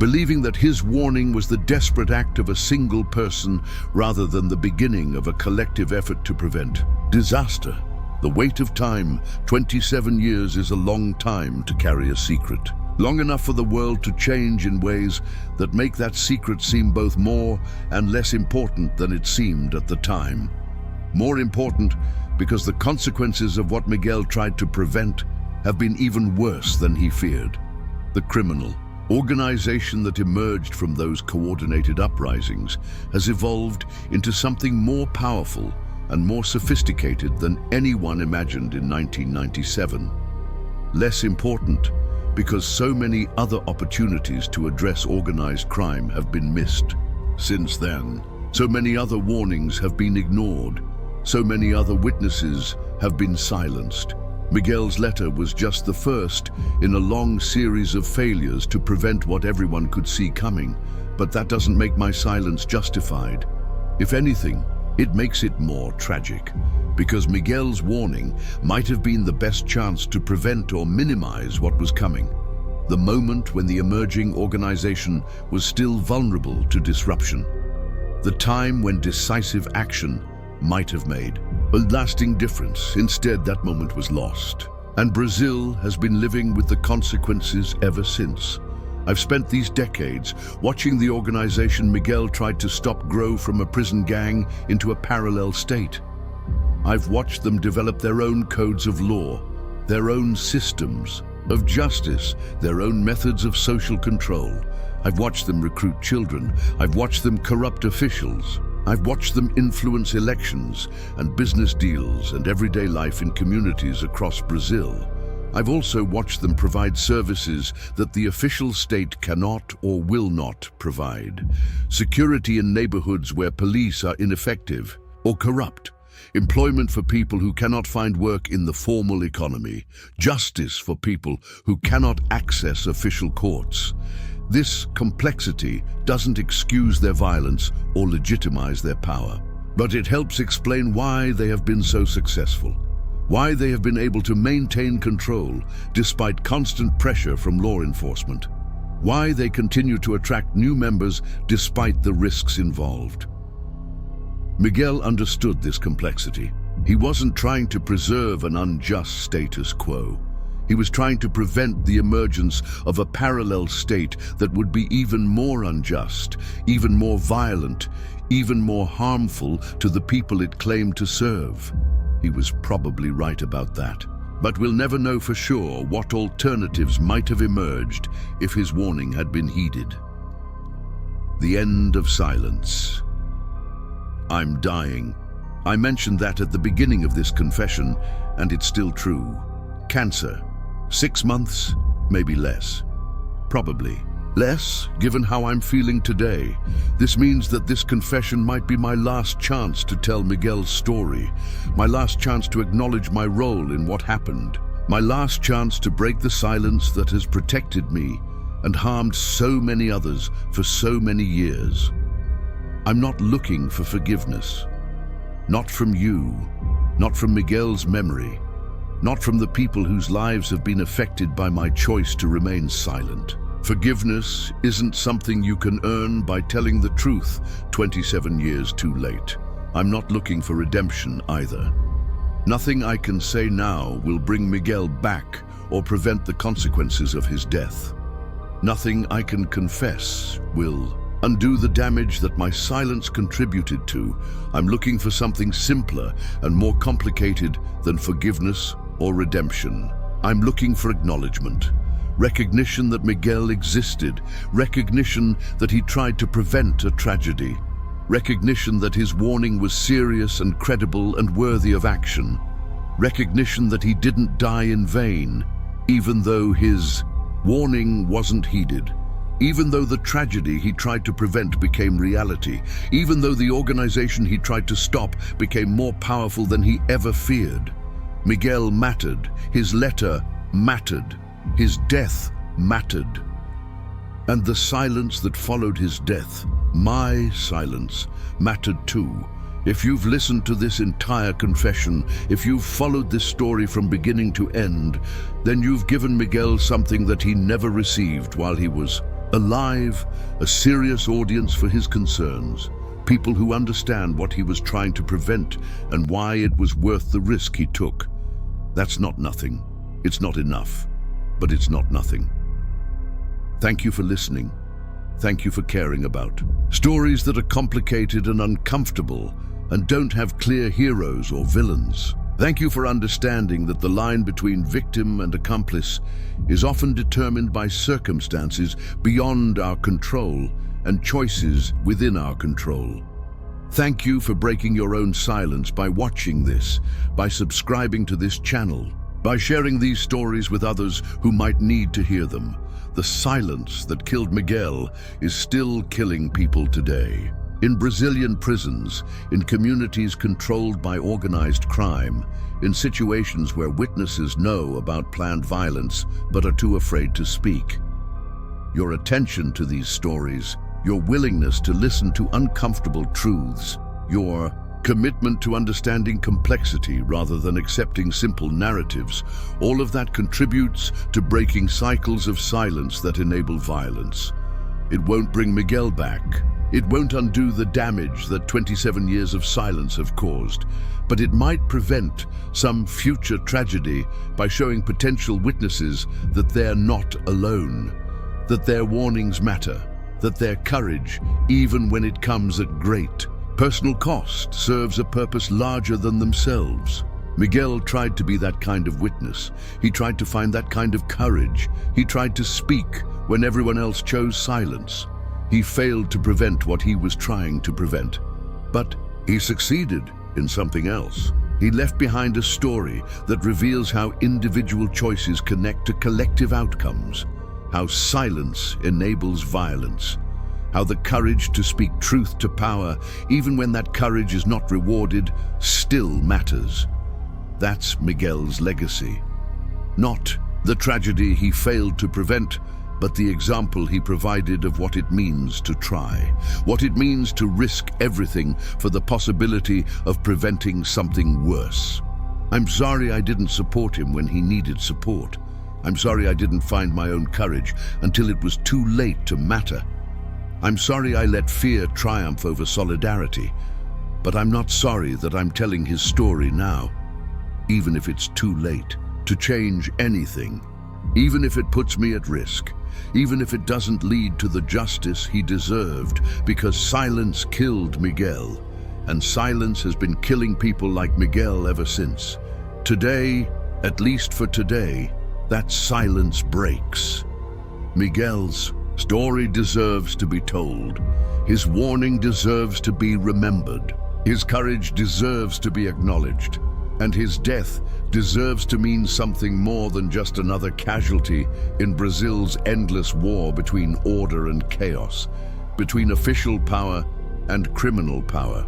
Believing that his warning was the desperate act of a single person rather than the beginning of a collective effort to prevent disaster. The weight of time, 27 years, is a long time to carry a secret. Long enough for the world to change in ways that make that secret seem both more and less important than it seemed at the time. More important because the consequences of what Miguel tried to prevent have been even worse than he feared. The criminal organization that emerged from those coordinated uprisings has evolved into something more powerful and more sophisticated than anyone imagined in 1997. Less important because so many other opportunities to address organized crime have been missed. Since then, so many other warnings have been ignored. So many other witnesses have been silenced. Miguel's letter was just the first in a long series of failures to prevent what everyone could see coming, but that doesn't make my silence justified. If anything, it makes it more tragic, because Miguel's warning might have been the best chance to prevent or minimize what was coming. The moment when the emerging organization was still vulnerable to disruption. The time when decisive action might have made a lasting difference. Instead, that moment was lost. And Brazil has been living with the consequences ever since. I've spent these decades watching the organization Miguel tried to stop grow from a prison gang into a parallel state. I've watched them develop their own codes of law, their own systems of justice, their own methods of social control. I've watched them recruit children. I've watched them corrupt officials. I've watched them influence elections and business deals and everyday life in communities across Brazil. I've also watched them provide services that the official state cannot or will not provide. Security in neighborhoods where police are ineffective or corrupt. Employment for people who cannot find work in the formal economy. Justice for people who cannot access official courts. This complexity doesn't excuse their violence or legitimize their power, but it helps explain why they have been so successful, why they have been able to maintain control despite constant pressure from law enforcement, why they continue to attract new members despite the risks involved. Miguel understood this complexity. He wasn't trying to preserve an unjust status quo. He was trying to prevent the emergence of a parallel state that would be even more unjust, even more violent, even more harmful to the people it claimed to serve. He was probably right about that. But we'll never know for sure what alternatives might have emerged if his warning had been heeded. The end of silence. I'm dying. I mentioned that at the beginning of this confession, and it's still true. Cancer. 6 months, maybe less. Probably less, given how I'm feeling today. This means that this confession might be my last chance to tell Miguel's story, my last chance to acknowledge my role in what happened, my last chance to break the silence that has protected me and harmed so many others for so many years. I'm not looking for forgiveness. Not from you, not from Miguel's memory, not from the people whose lives have been affected by my choice to remain silent. Forgiveness isn't something you can earn by telling the truth 27 years too late. I'm not looking for redemption either. Nothing I can say now will bring Miguel back or prevent the consequences of his death. Nothing I can confess will undo the damage that my silence contributed to. I'm looking for something simpler and more complicated than forgiveness or redemption. I'm looking for acknowledgement. Recognition that Miguel existed. Recognition that he tried to prevent a tragedy. Recognition that his warning was serious and credible and worthy of action. Recognition that he didn't die in vain, even though his warning wasn't heeded. Even though the tragedy he tried to prevent became reality. Even though the organization he tried to stop became more powerful than he ever feared. Miguel mattered. His letter mattered. His death mattered. And the silence that followed his death, my silence, mattered too. If you've listened to this entire confession, if you've followed this story from beginning to end, then you've given Miguel something that he never received while he was alive, a serious audience for his concerns, people who understand what he was trying to prevent and why it was worth the risk he took. That's not nothing. It's not enough, but it's not nothing. Thank you for listening. Thank you for caring about stories that are complicated and uncomfortable and don't have clear heroes or villains. Thank you for understanding that the line between victim and accomplice is often determined by circumstances beyond our control and choices within our control. Thank you for breaking your own silence by watching this, by subscribing to this channel, by sharing these stories with others who might need to hear them. The silence that killed Miguel is still killing people today. In Brazilian prisons, in communities controlled by organized crime, in situations where witnesses know about planned violence but are too afraid to speak. Your attention to these stories, your willingness to listen to uncomfortable truths, your commitment to understanding complexity rather than accepting simple narratives, all of that contributes to breaking cycles of silence that enable violence. It won't bring Miguel back. It won't undo the damage that 27 years of silence have caused, but it might prevent some future tragedy by showing potential witnesses that they're not alone, that their warnings matter, that their courage, even when it comes at great personal cost, serves a purpose larger than themselves. Miguel tried to be that kind of witness. He tried to find that kind of courage. He tried to speak when everyone else chose silence. He failed to prevent what he was trying to prevent. But he succeeded in something else. He left behind a story that reveals how individual choices connect to collective outcomes, how silence enables violence, how the courage to speak truth to power, even when that courage is not rewarded, still matters. That's Miguel's legacy. Not the tragedy he failed to prevent, but the example he provided of what it means to try, what it means to risk everything for the possibility of preventing something worse. I'm sorry I didn't support him when he needed support. I'm sorry I didn't find my own courage until it was too late to matter. I'm sorry I let fear triumph over solidarity, but I'm not sorry that I'm telling his story now, even if it's too late to change anything, even if it puts me at risk, even if it doesn't lead to the justice he deserved, because silence killed Miguel, and silence has been killing people like Miguel ever since. Today, at least for today, that silence breaks. Miguel's story deserves to be told. His warning deserves to be remembered. His courage deserves to be acknowledged. And his death deserves to mean something more than just another casualty in Brazil's endless war between order and chaos, between official power and criminal power,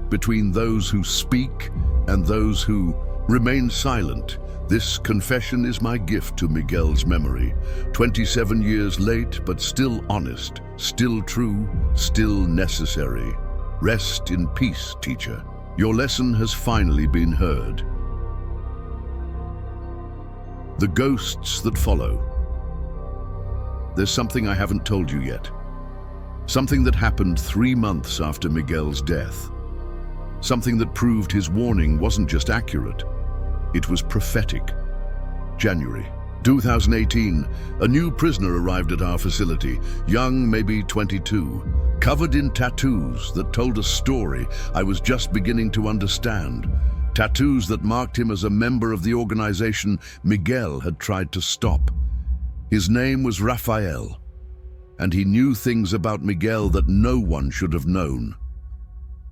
between those who speak and those who remain silent. This confession is my gift to Miguel's memory. 27 years late, but still honest, still true, still necessary. Rest in peace, teacher. Your lesson has finally been heard. The ghosts that follow. there's something I haven't told you yet. Something that happened 3 months after Miguel's death. Something that proved his warning wasn't just accurate, it was prophetic. January 2018, a new prisoner arrived at our facility, young, maybe 22, covered in tattoos that told a story I was just beginning to understand. Tattoos that marked him as a member of the organization Miguel had tried to stop. His name was Rafael, and he knew things about Miguel that no one should have known.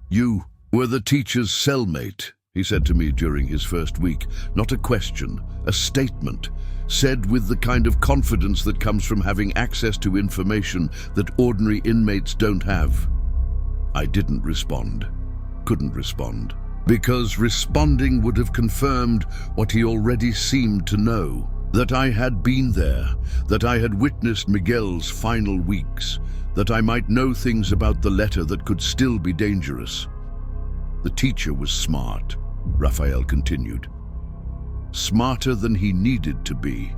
"You were the teacher's cellmate," he said to me during his first week. Not a question, a statement, said with the kind of confidence that comes from having access to information that ordinary inmates don't have. I didn't respond, couldn't respond, because responding would have confirmed what he already seemed to know, that I had been there, that I had witnessed Miguel's final weeks, that I might know things about the letter that could still be dangerous. "The teacher was smart," Rafael continued. "Smarter than he needed to be.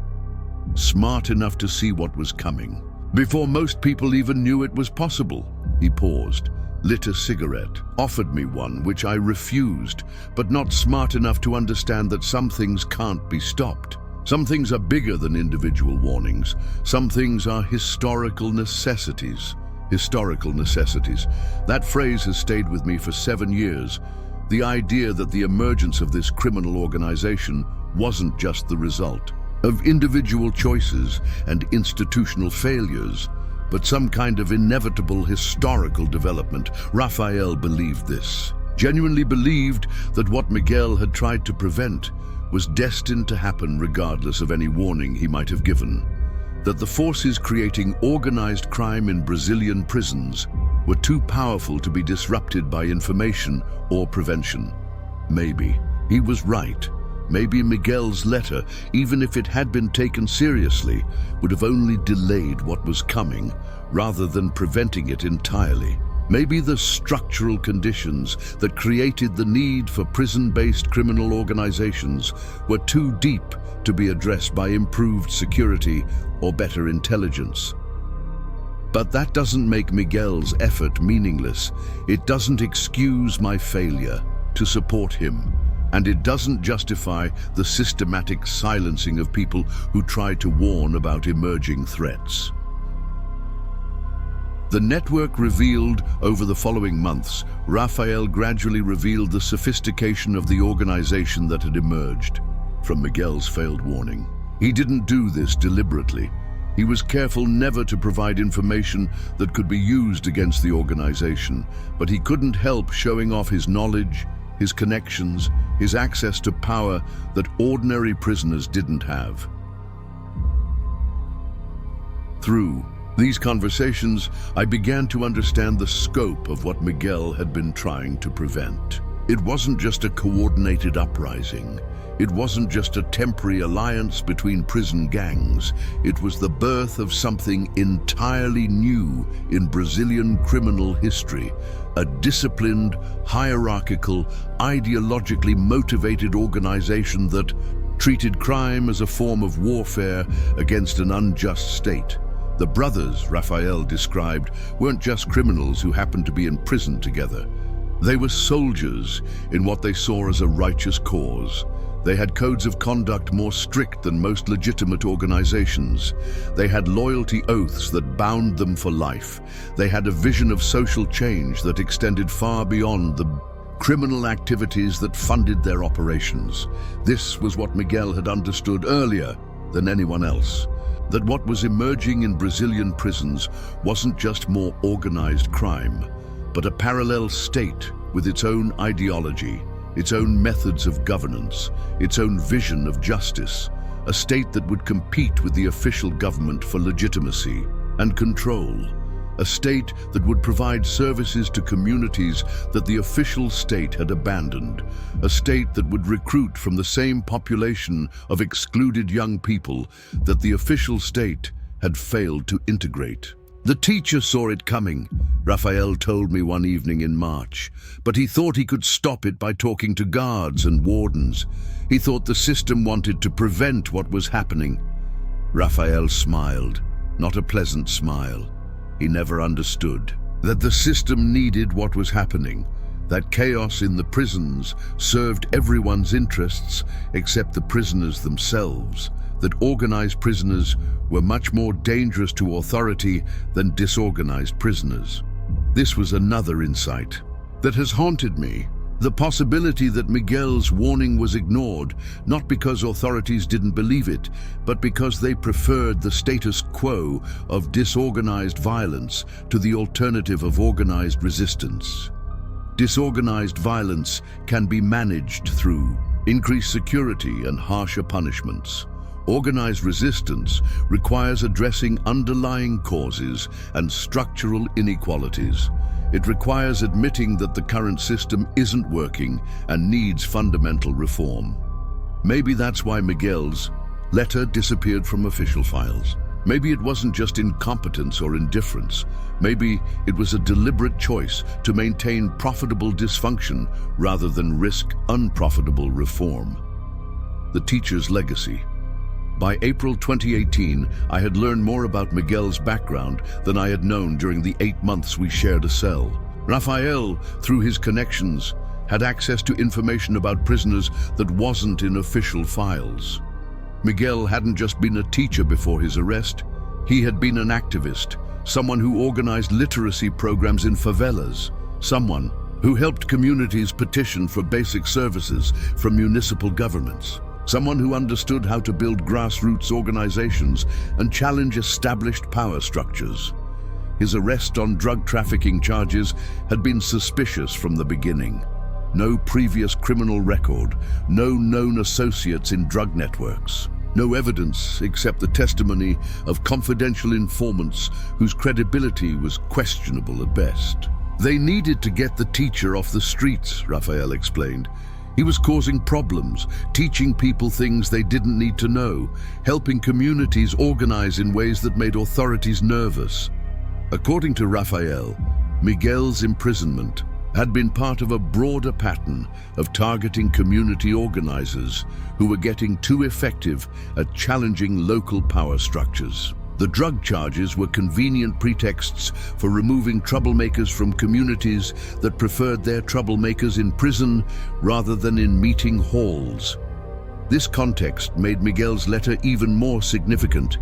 Smart enough to see what was coming. Before most people even knew it was possible." He paused, lit a cigarette, offered me one, which I refused, but not smart enough to understand that some things can't be stopped. Some things are bigger than individual warnings. Some things are historical necessities. Historical necessities. That phrase has stayed with me for 7 years. The idea that the emergence of this criminal organization wasn't just the result of individual choices and institutional failures, but some kind of inevitable historical development. Rafael believed this, genuinely believed that what Miguel had tried to prevent was destined to happen regardless of any warning he might have given. That the forces creating organized crime in Brazilian prisons were too powerful to be disrupted by information or prevention. Maybe he was right. Maybe Miguel's letter, even if it had been taken seriously, would have only delayed what was coming rather than preventing it entirely. Maybe the structural conditions that created the need for prison-based criminal organizations were too deep to be addressed by improved security or better intelligence. But that doesn't make Miguel's effort meaningless. It doesn't excuse my failure to support him. And it doesn't justify the systematic silencing of people who try to warn about emerging threats. The network revealed over the following months, Rafael gradually revealed the sophistication of the organization that had emerged from Miguel's failed warning. He didn't do this deliberately. He was careful never to provide information that could be used against the organization, but he couldn't help showing off his knowledge, his connections, his access to power that ordinary prisoners didn't have. Through these conversations, I began to understand the scope of what Miguel had been trying to prevent. It wasn't just a coordinated uprising. It wasn't just a temporary alliance between prison gangs. It was the birth of something entirely new in Brazilian criminal history. A disciplined, hierarchical, ideologically motivated organization that treated crime as a form of warfare against an unjust state. The brothers Rafael described weren't just criminals who happened to be in prison together. They were soldiers in what they saw as a righteous cause. They had codes of conduct more strict than most legitimate organizations. They had loyalty oaths that bound them for life. They had a vision of social change that extended far beyond the criminal activities that funded their operations. This was what Miguel had understood earlier than anyone else. That what was emerging in Brazilian prisons wasn't just more organized crime, but a parallel state with its own ideology, its own methods of governance, its own vision of justice, a state that would compete with the official government for legitimacy and control, a state that would provide services to communities that the official state had abandoned, a state that would recruit from the same population of excluded young people that the official state had failed to integrate. The teacher saw it coming, Rafael told me one evening in March, but he thought he could stop it by talking to guards and wardens. He thought the system wanted to prevent what was happening. Rafael smiled. not a pleasant smile. He never understood that the system needed what was happening, that chaos in the prisons served everyone's interests except the prisoners themselves, that organized prisoners were much more dangerous to authority than disorganized prisoners. This was another insight that has haunted me. The possibility that Miguel's warning was ignored, not because authorities didn't believe it, but because they preferred the status quo of disorganized violence to the alternative of organized resistance. Disorganized violence can be managed through increased security and harsher punishments. Organized resistance requires addressing underlying causes and structural inequalities. It requires admitting that the current system isn't working and needs fundamental reform. Maybe that's why Miguel's letter disappeared from official files. Maybe it wasn't just incompetence or indifference. Maybe it was a deliberate choice to maintain profitable dysfunction rather than risk unprofitable reform. The teacher's legacy. By April 2018, I had learned more about Miguel's background than I had known during the 8 months we shared a cell. Rafael, through his connections, had access to information about prisoners that wasn't in official files. Miguel hadn't just been a teacher before his arrest. He had been an activist, someone who organized literacy programs in favelas, someone who helped communities petition for basic services from municipal governments. Someone who understood how to build grassroots organizations and challenge established power structures. His arrest on drug trafficking charges had been suspicious from the beginning. No previous criminal record, no known associates in drug networks. No evidence except the testimony of confidential informants whose credibility was questionable at best. They needed to get the teacher off the streets, Rafael explained. He was causing problems, teaching people things they didn't need to know, helping communities organize in ways that made authorities nervous. According to Rafael, Miguel's imprisonment had been part of a broader pattern of targeting community organizers who were getting too effective at challenging local power structures. The drug charges were convenient pretexts for removing troublemakers from communities that preferred their troublemakers in prison rather than in meeting halls. This context made Miguel's letter even more significant.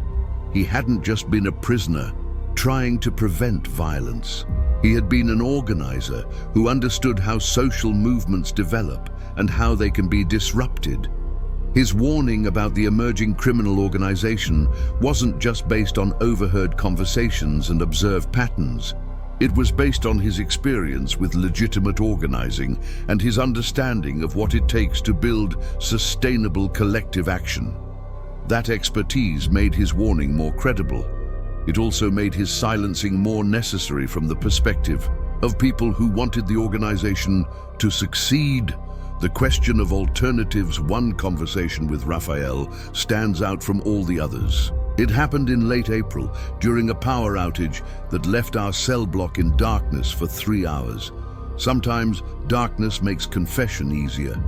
He hadn't just been a prisoner trying to prevent violence. He had been an organizer who understood how social movements develop and how they can be disrupted. His warning about the emerging criminal organization wasn't just based on overheard conversations and observed patterns. It was based on his experience with legitimate organizing and his understanding of what it takes to build sustainable collective action. That expertise made his warning more credible. It also made his silencing more necessary from the perspective of people who wanted the organization to succeed. The question of alternatives, one conversation with Rafael, stands out from all the others. It happened in late April, during a power outage that left our cell block in darkness for 3 hours. Sometimes darkness makes confession easier.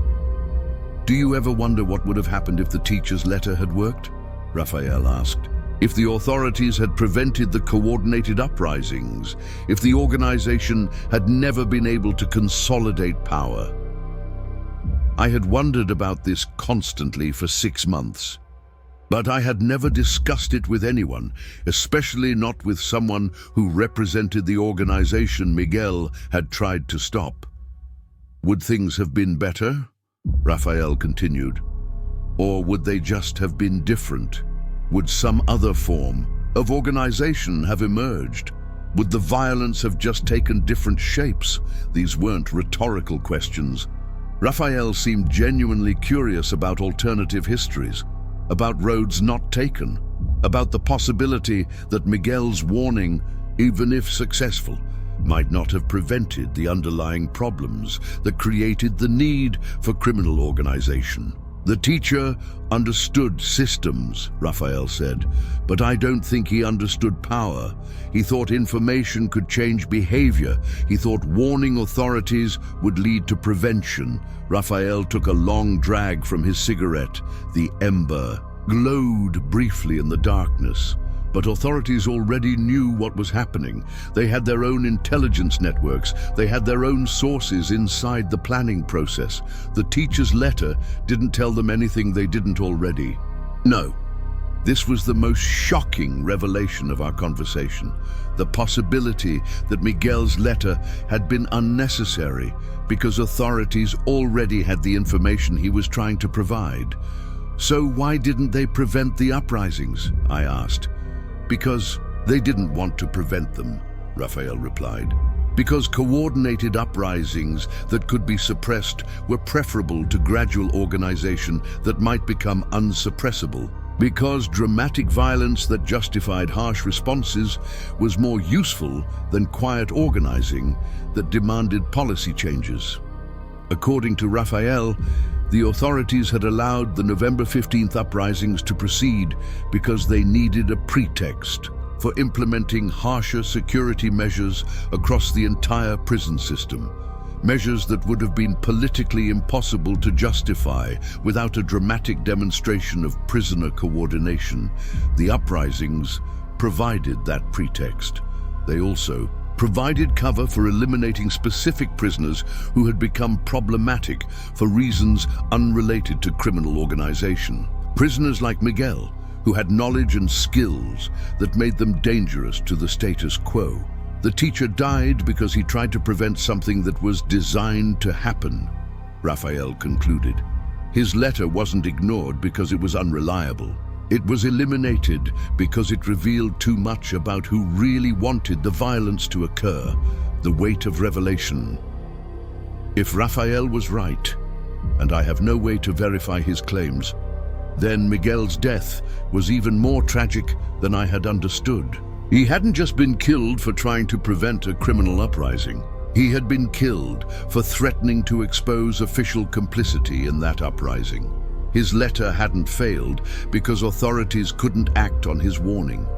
Do you ever wonder what would have happened if the teacher's letter had worked? Rafael asked. If the authorities had prevented the coordinated uprisings, if the organization had never been able to consolidate power. I had wondered about this constantly for 6 months, but I had never discussed it with anyone, especially not with someone who represented the organization Miguel had tried to stop. Would things have been better? Rafael continued. Or would they just have been different? Would some other form of organization have emerged? Would the violence have just taken different shapes? These weren't rhetorical questions. Rafael seemed genuinely curious about alternative histories, about roads not taken, about the possibility that Miguel's warning, even if successful, might not have prevented the underlying problems that created the need for criminal organization. The teacher understood systems, Rafael said, but I don't think he understood power. He thought information could change behavior. He thought warning authorities would lead to prevention. Rafael took a long drag from his cigarette. The ember glowed briefly in the darkness, But authorities already knew what was happening. They had their own intelligence networks. They had their own sources inside the planning process. The teacher's letter didn't tell them anything they didn't already. No. This was the most shocking revelation of our conversation. The possibility that Miguel's letter had been unnecessary because authorities already had the information he was trying to provide. So why didn't they prevent the uprisings? I asked. Because they didn't want to prevent them, Raphael replied. Because coordinated uprisings that could be suppressed were preferable to gradual organization that might become unsuppressible. Because dramatic violence that justified harsh responses was more useful than quiet organizing that demanded policy changes. According to Raphael, the authorities had allowed the November 15th uprisings to proceed because they needed a pretext for implementing harsher security measures across the entire prison system. Measures that would have been politically impossible to justify without a dramatic demonstration of prisoner coordination. The uprisings provided that pretext. They also provided cover for eliminating specific prisoners who had become problematic for reasons unrelated to criminal organization. Prisoners like Miguel, who had knowledge and skills that made them dangerous to the status quo. The teacher died because he tried to prevent something that was designed to happen, Raphael concluded. His letter wasn't ignored because it was unreliable. It was eliminated because it revealed too much about who really wanted the violence to occur, the weight of revelation. If Raphael was right, and I have no way to verify his claims, then Miguel's death was even more tragic than I had understood. He hadn't just been killed for trying to prevent a criminal uprising. He had been killed for threatening to expose official complicity in that uprising. His letter hadn't failed because authorities couldn't act on his warning.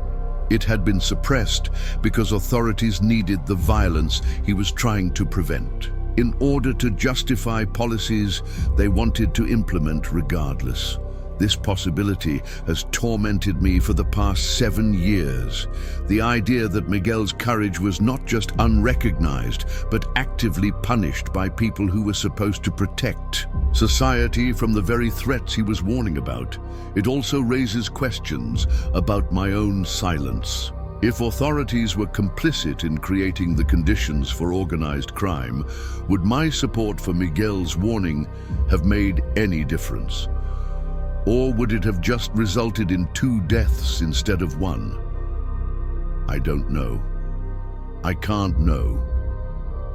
It had been suppressed because authorities needed the violence he was trying to prevent. In order to justify policies they wanted to implement regardless. This possibility has tormented me for the past 7 years. The idea that Miguel's courage was not just unrecognized, but actively punished by people who were supposed to protect society from the very threats he was warning about. It also raises questions about my own silence. If authorities were complicit in creating the conditions for organized crime, would my support for Miguel's warning have made any difference? Or would it have just resulted in 2 deaths instead of 1? I don't know. I can't know.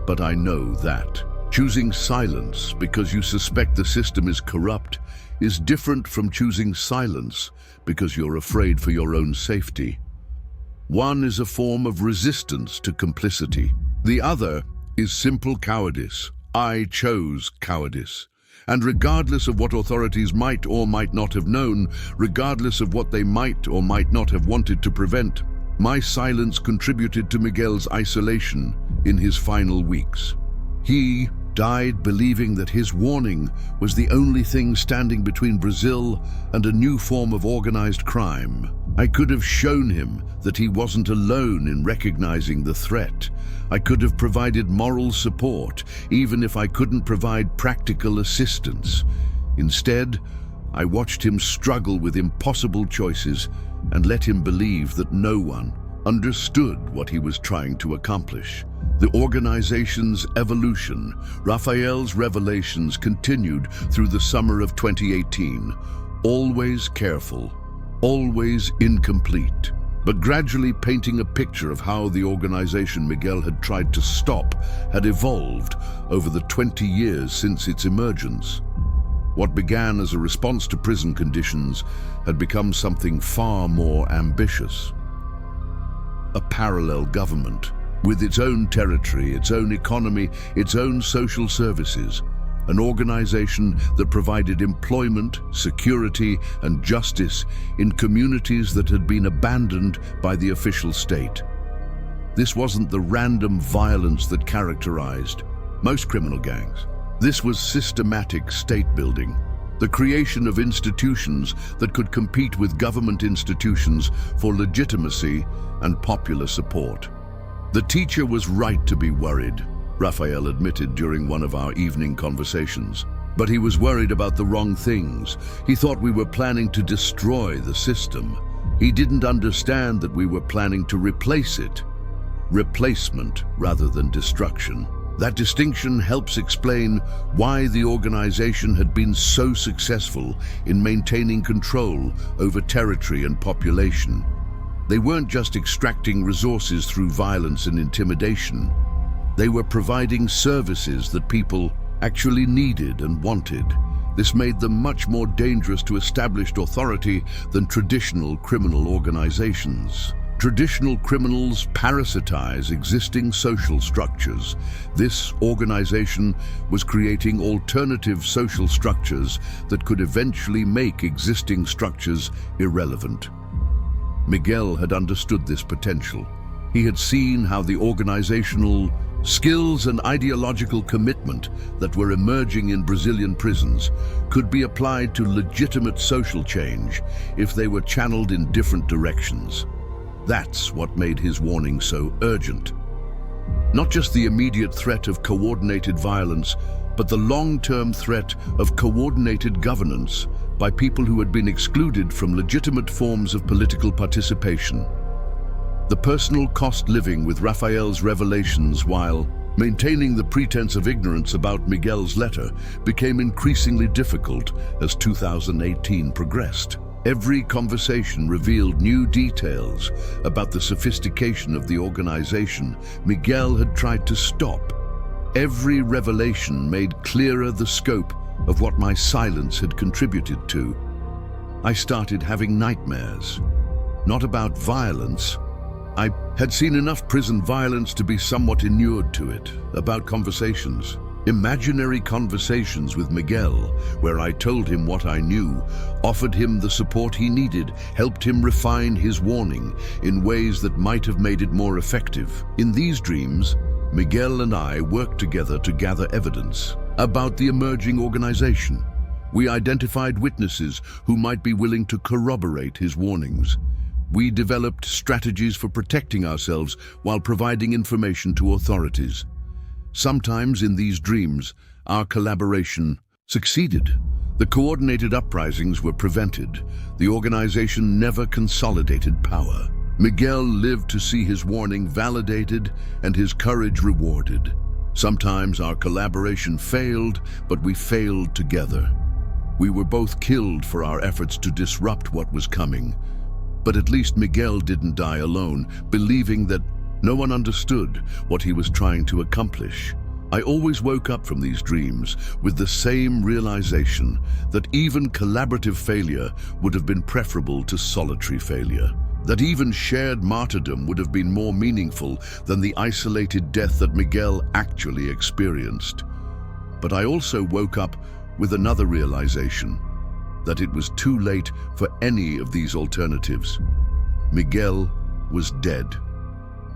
But I know that choosing silence because you suspect the system is corrupt is different from choosing silence because you're afraid for your own safety. One is a form of resistance to complicity. The other is simple cowardice. I chose cowardice. And regardless of what authorities might or might not have known, regardless of what they might or might not have wanted to prevent, my silence contributed to Miguel's isolation in his final weeks. He died believing that his warning was the only thing standing between Brazil and a new form of organized crime. I could have shown him that he wasn't alone in recognizing the threat. I could have provided moral support, even if I couldn't provide practical assistance. Instead, I watched him struggle with impossible choices and let him believe that no one understood what he was trying to accomplish. The organization's evolution, Raphael's revelations continued through the summer of 2018, always careful, always incomplete, but gradually painting a picture of how the organization Miguel had tried to stop had evolved over the 20 years since its emergence. What began as a response to prison conditions had become something far more ambitious. A parallel government, with its own territory, its own economy, its own social services, an organization that provided employment, security, and justice in communities that had been abandoned by the official state. This wasn't the random violence that characterized most criminal gangs. This was systematic state building. the creation of institutions that could compete with government institutions for legitimacy and popular support. The teacher was right to be worried, Raphael admitted during one of our evening conversations. But he was worried about the wrong things. He thought we were planning to destroy the system. He didn't understand that we were planning to replace it. Replacement rather than destruction. That distinction helps explain why the organization had been so successful in maintaining control over territory and population. They weren't just extracting resources through violence and intimidation. They were providing services that people actually needed and wanted. This made them much more dangerous to established authority than traditional criminal organizations. Traditional criminals parasitize existing social structures. This organization was creating alternative social structures that could eventually make existing structures irrelevant. Miguel had understood this potential. He had seen how the organizational skills and ideological commitment that were emerging in Brazilian prisons could be applied to legitimate social change if they were channeled in different directions. That's what made his warning so urgent. Not just the immediate threat of coordinated violence, but the long-term threat of coordinated governance by people who had been excluded from legitimate forms of political participation. The personal cost living with Raphael's revelations while maintaining the pretense of ignorance about Miguel's letter became increasingly difficult as 2018 progressed. Every conversation revealed new details about the sophistication of the organization Miguel had tried to stop. Every revelation made clearer the scope of what my silence had contributed to. I started having nightmares, not about violence. I had seen enough prison violence to be somewhat inured to it, about conversations. Imaginary conversations with Miguel, where I told him what I knew, offered him the support he needed, helped him refine his warning in ways that might have made it more effective. In these dreams, Miguel and I worked together to gather evidence about the emerging organization. We identified witnesses who might be willing to corroborate his warnings. We developed strategies for protecting ourselves while providing information to authorities. Sometimes in these dreams, our collaboration succeeded. The coordinated uprisings were prevented. The organization never consolidated power. Miguel lived to see his warning validated and his courage rewarded. Sometimes our collaboration failed, but we failed together. We were both killed for our efforts to disrupt what was coming. But at least Miguel didn't die alone, believing that no one understood what he was trying to accomplish. I always woke up from these dreams with the same realization that even collaborative failure would have been preferable to solitary failure. That even shared martyrdom would have been more meaningful than the isolated death that Miguel actually experienced. But I also woke up with another realization, that it was too late for any of these alternatives. Miguel was dead.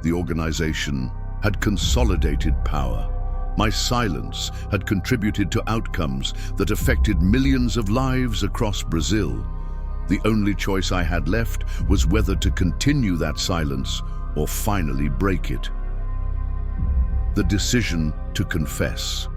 The organization had consolidated power. My silence had contributed to outcomes that affected millions of lives across Brazil. The only choice I had left was whether to continue that silence or finally break it. The decision to confess.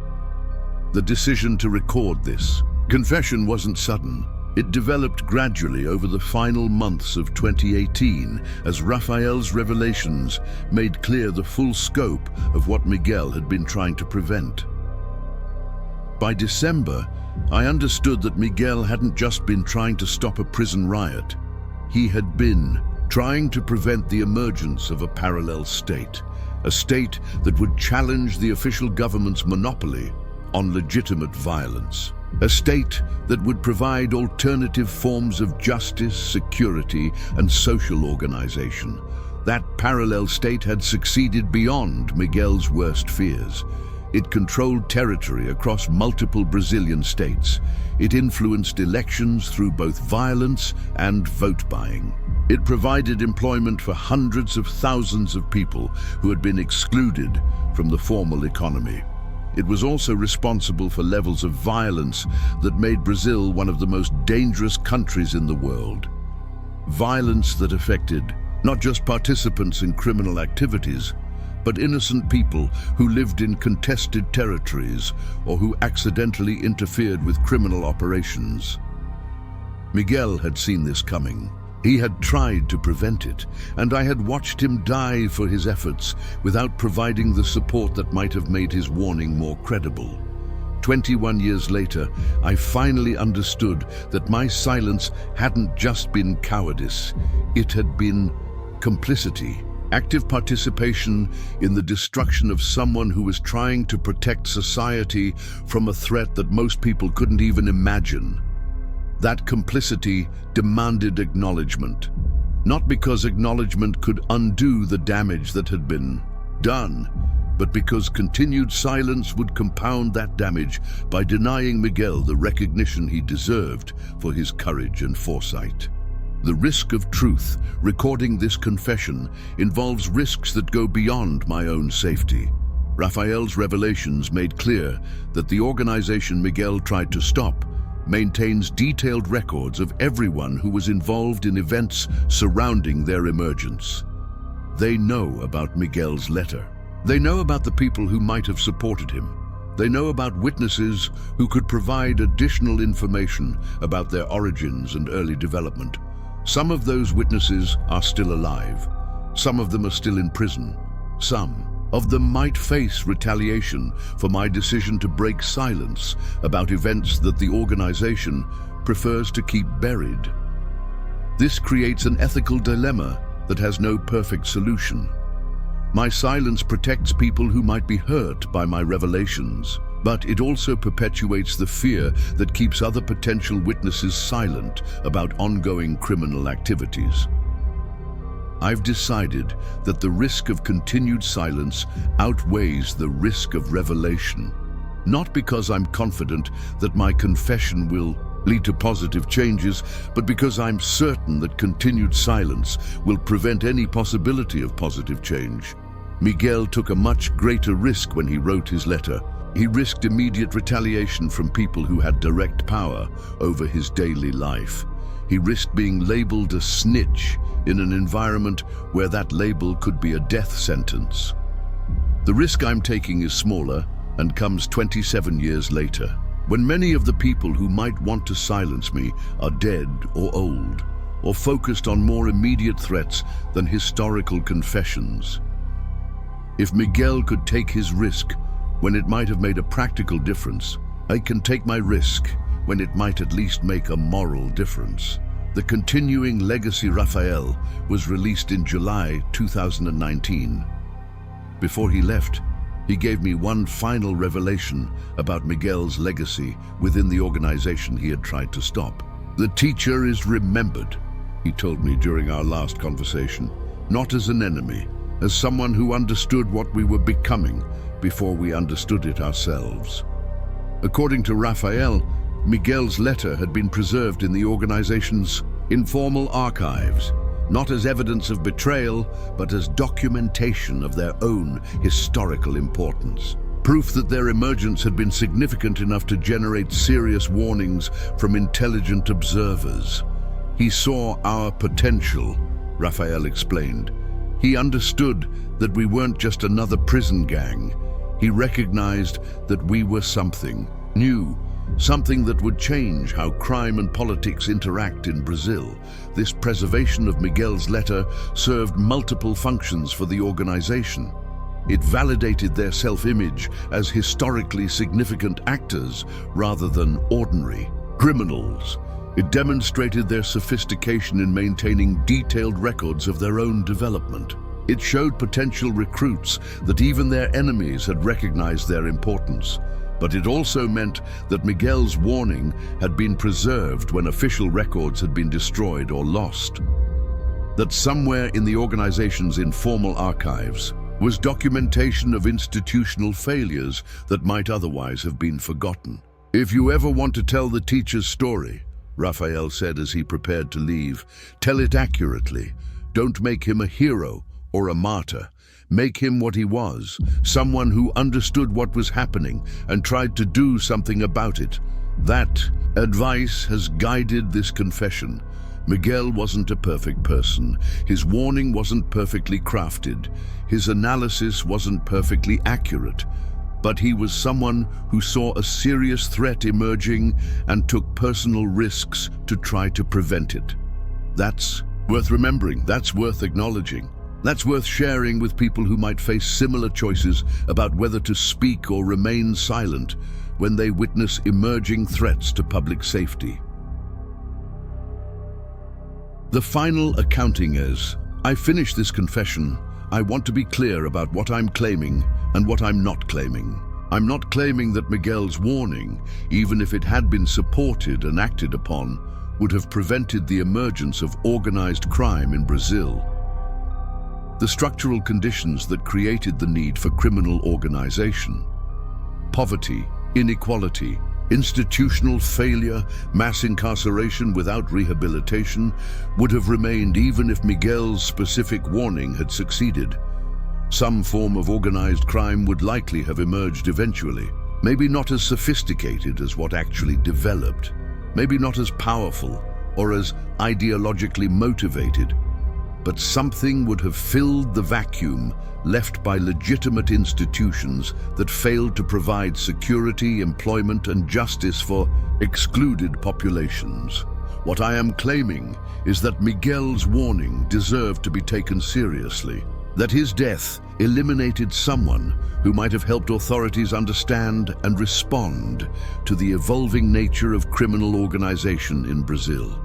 The decision to record this. Confession wasn't sudden. It developed gradually over the final months of 2018 as Raphael's revelations made clear the full scope of what Miguel had been trying to prevent. By December, I understood that Miguel hadn't just been trying to stop a prison riot. He had been trying to prevent the emergence of a parallel state, a state that would challenge the official government's monopoly on legitimate violence. A state that would provide alternative forms of justice, security, and social organization. That parallel state had succeeded beyond Miguel's worst fears. It controlled territory across multiple Brazilian states. It influenced elections through both violence and vote buying. It provided employment for hundreds of thousands of people who had been excluded from the formal economy. it was also responsible for levels of violence that made Brazil one of the most dangerous countries in the world. Violence that affected not just participants in criminal activities, but innocent people who lived in contested territories or who accidentally interfered with criminal operations. Miguel had seen this coming. He had tried to prevent it, and I had watched him die for his efforts without providing the support that might have made his warning more credible. 21 years later, I finally understood that my silence hadn't just been cowardice, it had been complicity. Active participation in the destruction of someone who was trying to protect society from a threat that most people couldn't even imagine. That complicity demanded acknowledgement, not because acknowledgement could undo the damage that had been done, but because continued silence would compound that damage by denying Miguel the recognition he deserved for his courage and foresight. The risk of truth, recording this confession, involves risks that go beyond my own safety. Rafael's revelations made clear that the organization Miguel tried to stop maintains detailed records of everyone who was involved in events surrounding their emergence. They know about Miguel's letter. They know about the people who might have supported him. They know about witnesses who could provide additional information about their origins and early development. Some of those witnesses are still alive. Some of them are still in prison. Some of them might face retaliation for my decision to break silence about events that the organization prefers to keep buried. This creates an ethical dilemma that has no perfect solution. My silence protects people who might be hurt by my revelations, but it also perpetuates the fear that keeps other potential witnesses silent about ongoing criminal activities. I've decided that the risk of continued silence outweighs the risk of revelation, not because I'm confident that my confession will lead to positive changes, but because I'm certain that continued silence will prevent any possibility of positive change. Miguel took a much greater risk when he wrote his letter. He risked immediate retaliation from people who had direct power over his daily life. He risked being labeled a snitch in an environment where that label could be a death sentence. The risk I'm taking is smaller and comes 27 years later, when many of the people who might want to silence me are dead or old, or focused on more immediate threats than historical confessions. If Miguel could take his risk when it might have made a practical difference, I can take my risk when it might at least make a moral difference. The continuing legacy Rafael was released in July 2019. Before he left, he gave me one final revelation about Miguel's legacy within the organization he had tried to stop. The teacher is remembered, he told me during our last conversation, not as an enemy, as someone who understood what we were becoming before we understood it ourselves. According to Rafael, Miguel's letter had been preserved in the organization's informal archives, not as evidence of betrayal, but as documentation of their own historical importance. Proof that their emergence had been significant enough to generate serious warnings from intelligent observers. He saw our potential, Rafael explained. He understood that we weren't just another prison gang. He recognized that we were something new, something that would change how crime and politics interact in Brazil. This preservation of Miguel's letter served multiple functions for the organization. It validated their self-image as historically significant actors rather than ordinary criminals. It demonstrated their sophistication in maintaining detailed records of their own development. It showed potential recruits that even their enemies had recognized their importance. But it also meant that Miguel's warning had been preserved when official records had been destroyed or lost. That somewhere in the organization's informal archives was documentation of institutional failures that might otherwise have been forgotten. If you ever want to tell the teacher's story, Rafael said as he prepared to leave, tell it accurately. Don't make him a hero or a martyr. make him what he was, someone who understood what was happening and tried to do something about it. That advice has guided this confession. Miguel wasn't a perfect person. His warning wasn't perfectly crafted. His analysis wasn't perfectly accurate. But he was someone who saw a serious threat emerging and took personal risks to try to prevent it. That's worth remembering. That's worth acknowledging. That's worth sharing with people who might face similar choices about whether to speak or remain silent when they witness emerging threats to public safety. The final accounting is, I finish this confession, I want to be clear about what I'm claiming and what I'm not claiming. I'm not claiming that Miguel's warning, even if it had been supported and acted upon, would have prevented the emergence of organized crime in Brazil. The structural conditions that created the need for criminal organization, poverty, inequality, institutional failure, mass incarceration without rehabilitation, would have remained even if Miguel's specific warning had succeeded. Some form of organized crime would likely have emerged eventually, maybe not as sophisticated as what actually developed, maybe not as powerful or as ideologically motivated, but something would have filled the vacuum left by legitimate institutions that failed to provide security, employment, and justice for excluded populations. What I am claiming is that Miguel's warning deserved to be taken seriously, that his death eliminated someone who might have helped authorities understand and respond to the evolving nature of criminal organization in Brazil.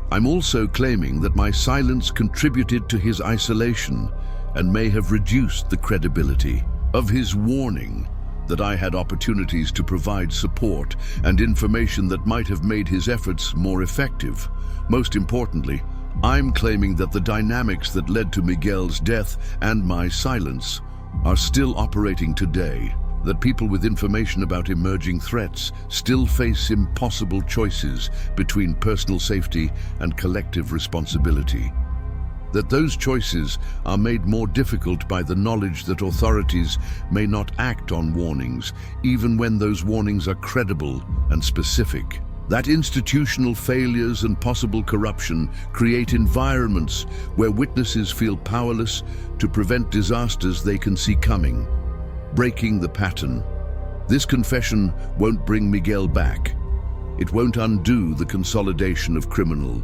I'm also claiming that my silence contributed to his isolation and may have reduced the credibility of his warning, that I had opportunities to provide support and information that might have made his efforts more effective. Most importantly, I'm claiming that the dynamics that led to Miguel's death and my silence are still operating today, that people with information about emerging threats still face impossible choices between personal safety and collective responsibility. That those choices are made more difficult by the knowledge that authorities may not act on warnings, even when those warnings are credible and specific. That institutional failures and possible corruption create environments where witnesses feel powerless to prevent disasters they can see coming. Breaking the pattern. This confession won't bring Miguel back. It won't undo the consolidation of criminal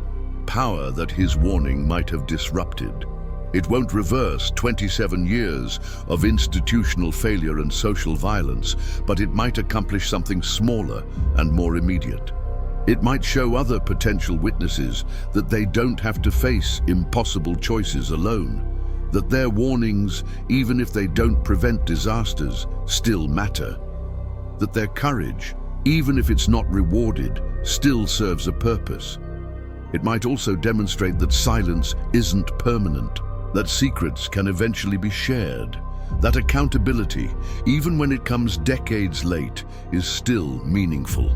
power that his warning might have disrupted. It won't reverse 27 years of institutional failure and social violence, but it might accomplish something smaller and more immediate. It might show other potential witnesses that they don't have to face impossible choices alone, that their warnings, even if they don't prevent disasters, still matter, that their courage, even if it's not rewarded, still serves a purpose. It might also demonstrate that silence isn't permanent, that secrets can eventually be shared, that accountability, even when it comes decades late, is still meaningful.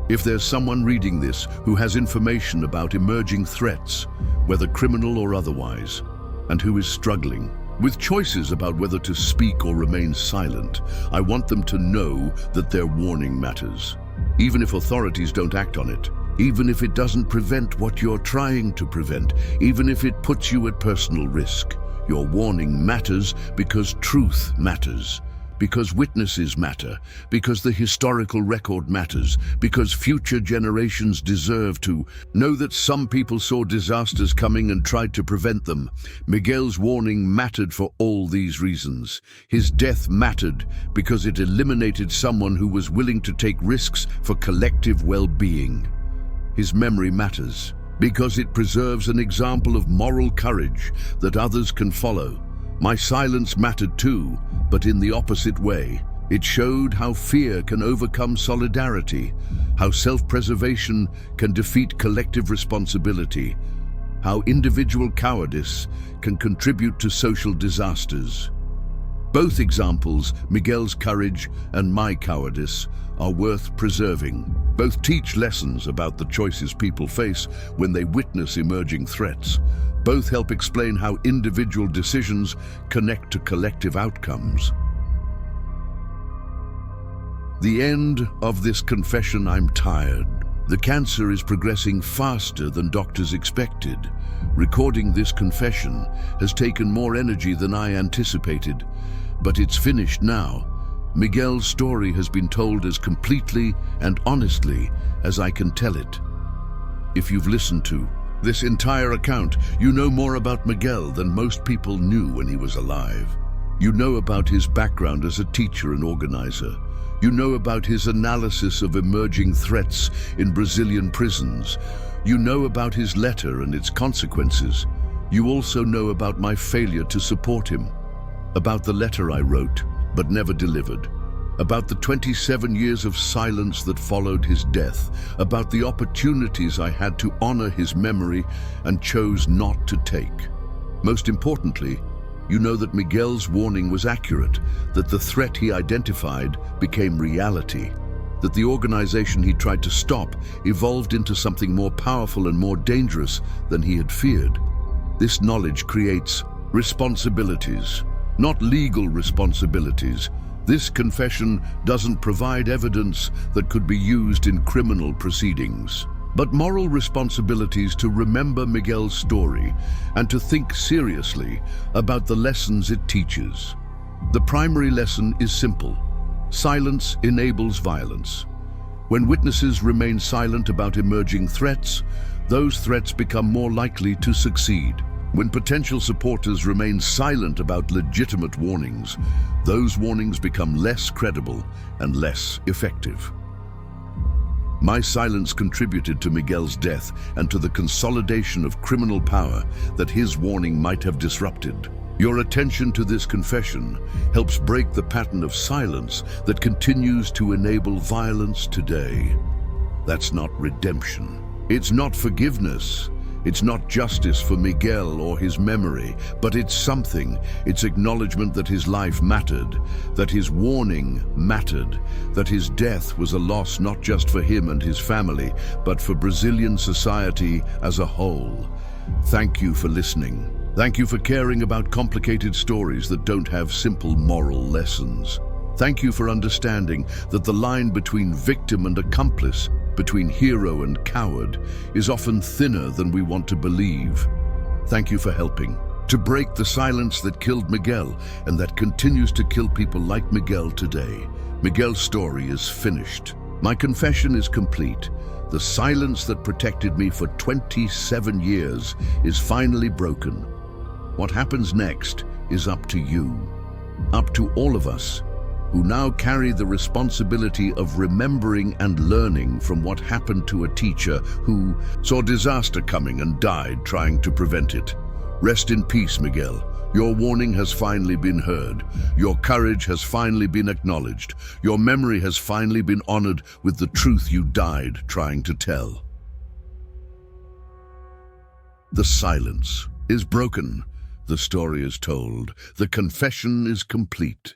If there's someone reading this who has information about emerging threats, whether criminal or otherwise, and who is struggling with choices about whether to speak or remain silent, I want them to know that their warning matters. Even if authorities don't act on it, even if it doesn't prevent what you're trying to prevent, even if it puts you at personal risk, your warning matters because truth matters, because witnesses matter, because the historical record matters, because future generations deserve to know that some people saw disasters coming and tried to prevent them. Miguel's warning mattered for all these reasons. His death mattered because it eliminated someone who was willing to take risks for collective well-being. His memory matters because it preserves an example of moral courage that others can follow. My silence mattered too, but in the opposite way. It showed how fear can overcome solidarity, how self-preservation can defeat collective responsibility, how individual cowardice can contribute to social disasters. Both examples, Miguel's courage and my cowardice, are worth preserving. Both teach lessons about the choices people face when they witness emerging threats. Both help explain how individual decisions connect to collective outcomes. The end of this confession. I'm tired. The cancer is progressing faster than doctors expected. Recording this confession has taken more energy than I anticipated, but it's finished now. Miguel's story has been told as completely and honestly as I can tell it. If you've listened to this entire account, you know more about Miguel than most people knew when he was alive. You know about his background as a teacher and organizer. You know about his analysis of emerging threats in Brazilian prisons. You know about his letter and its consequences. You also know about my failure to support him, about the letter I wrote but never delivered, about the 27 years of silence that followed his death, about the opportunities I had to honor his memory and chose not to take. Most importantly, you know that Miguel's warning was accurate, that the threat he identified became reality, that the organization he tried to stop evolved into something more powerful and more dangerous than he had feared. This knowledge creates responsibilities, not legal responsibilities. This confession doesn't provide evidence that could be used in criminal proceedings, but moral responsibilities to remember Miguel's story and to think seriously about the lessons it teaches. The primary lesson is simple. Silence enables violence. When witnesses remain silent about emerging threats, those threats become more likely to succeed. When potential supporters remain silent about legitimate warnings, those warnings become less credible and less effective. My silence contributed to Miguel's death and to the consolidation of criminal power that his warning might have disrupted. Your attention to this confession helps break the pattern of silence that continues to enable violence today. That's not redemption. It's not forgiveness. It's not justice for Miguel or his memory, but it's something. It's acknowledgement that his life mattered, that his warning mattered, that his death was a loss not just for him and his family, but for Brazilian society as a whole. Thank you for listening. Thank you for caring about complicated stories that don't have simple moral lessons. Thank you for understanding that the line between victim and accomplice, between hero and coward, is often thinner than we want to believe. Thank you for helping to break the silence that killed Miguel and that continues to kill people like Miguel today. Miguel's story is finished. My confession is complete. The silence that protected me for 27 years is finally broken. What happens next is up to you, up to all of us, who now carry the responsibility of remembering and learning from what happened to a teacher who saw disaster coming and died trying to prevent it. Rest in peace, Miguel. Your warning has finally been heard. Your courage has finally been acknowledged. Your memory has finally been honored with the truth you died trying to tell. The silence is broken. The story is told. The confession is complete.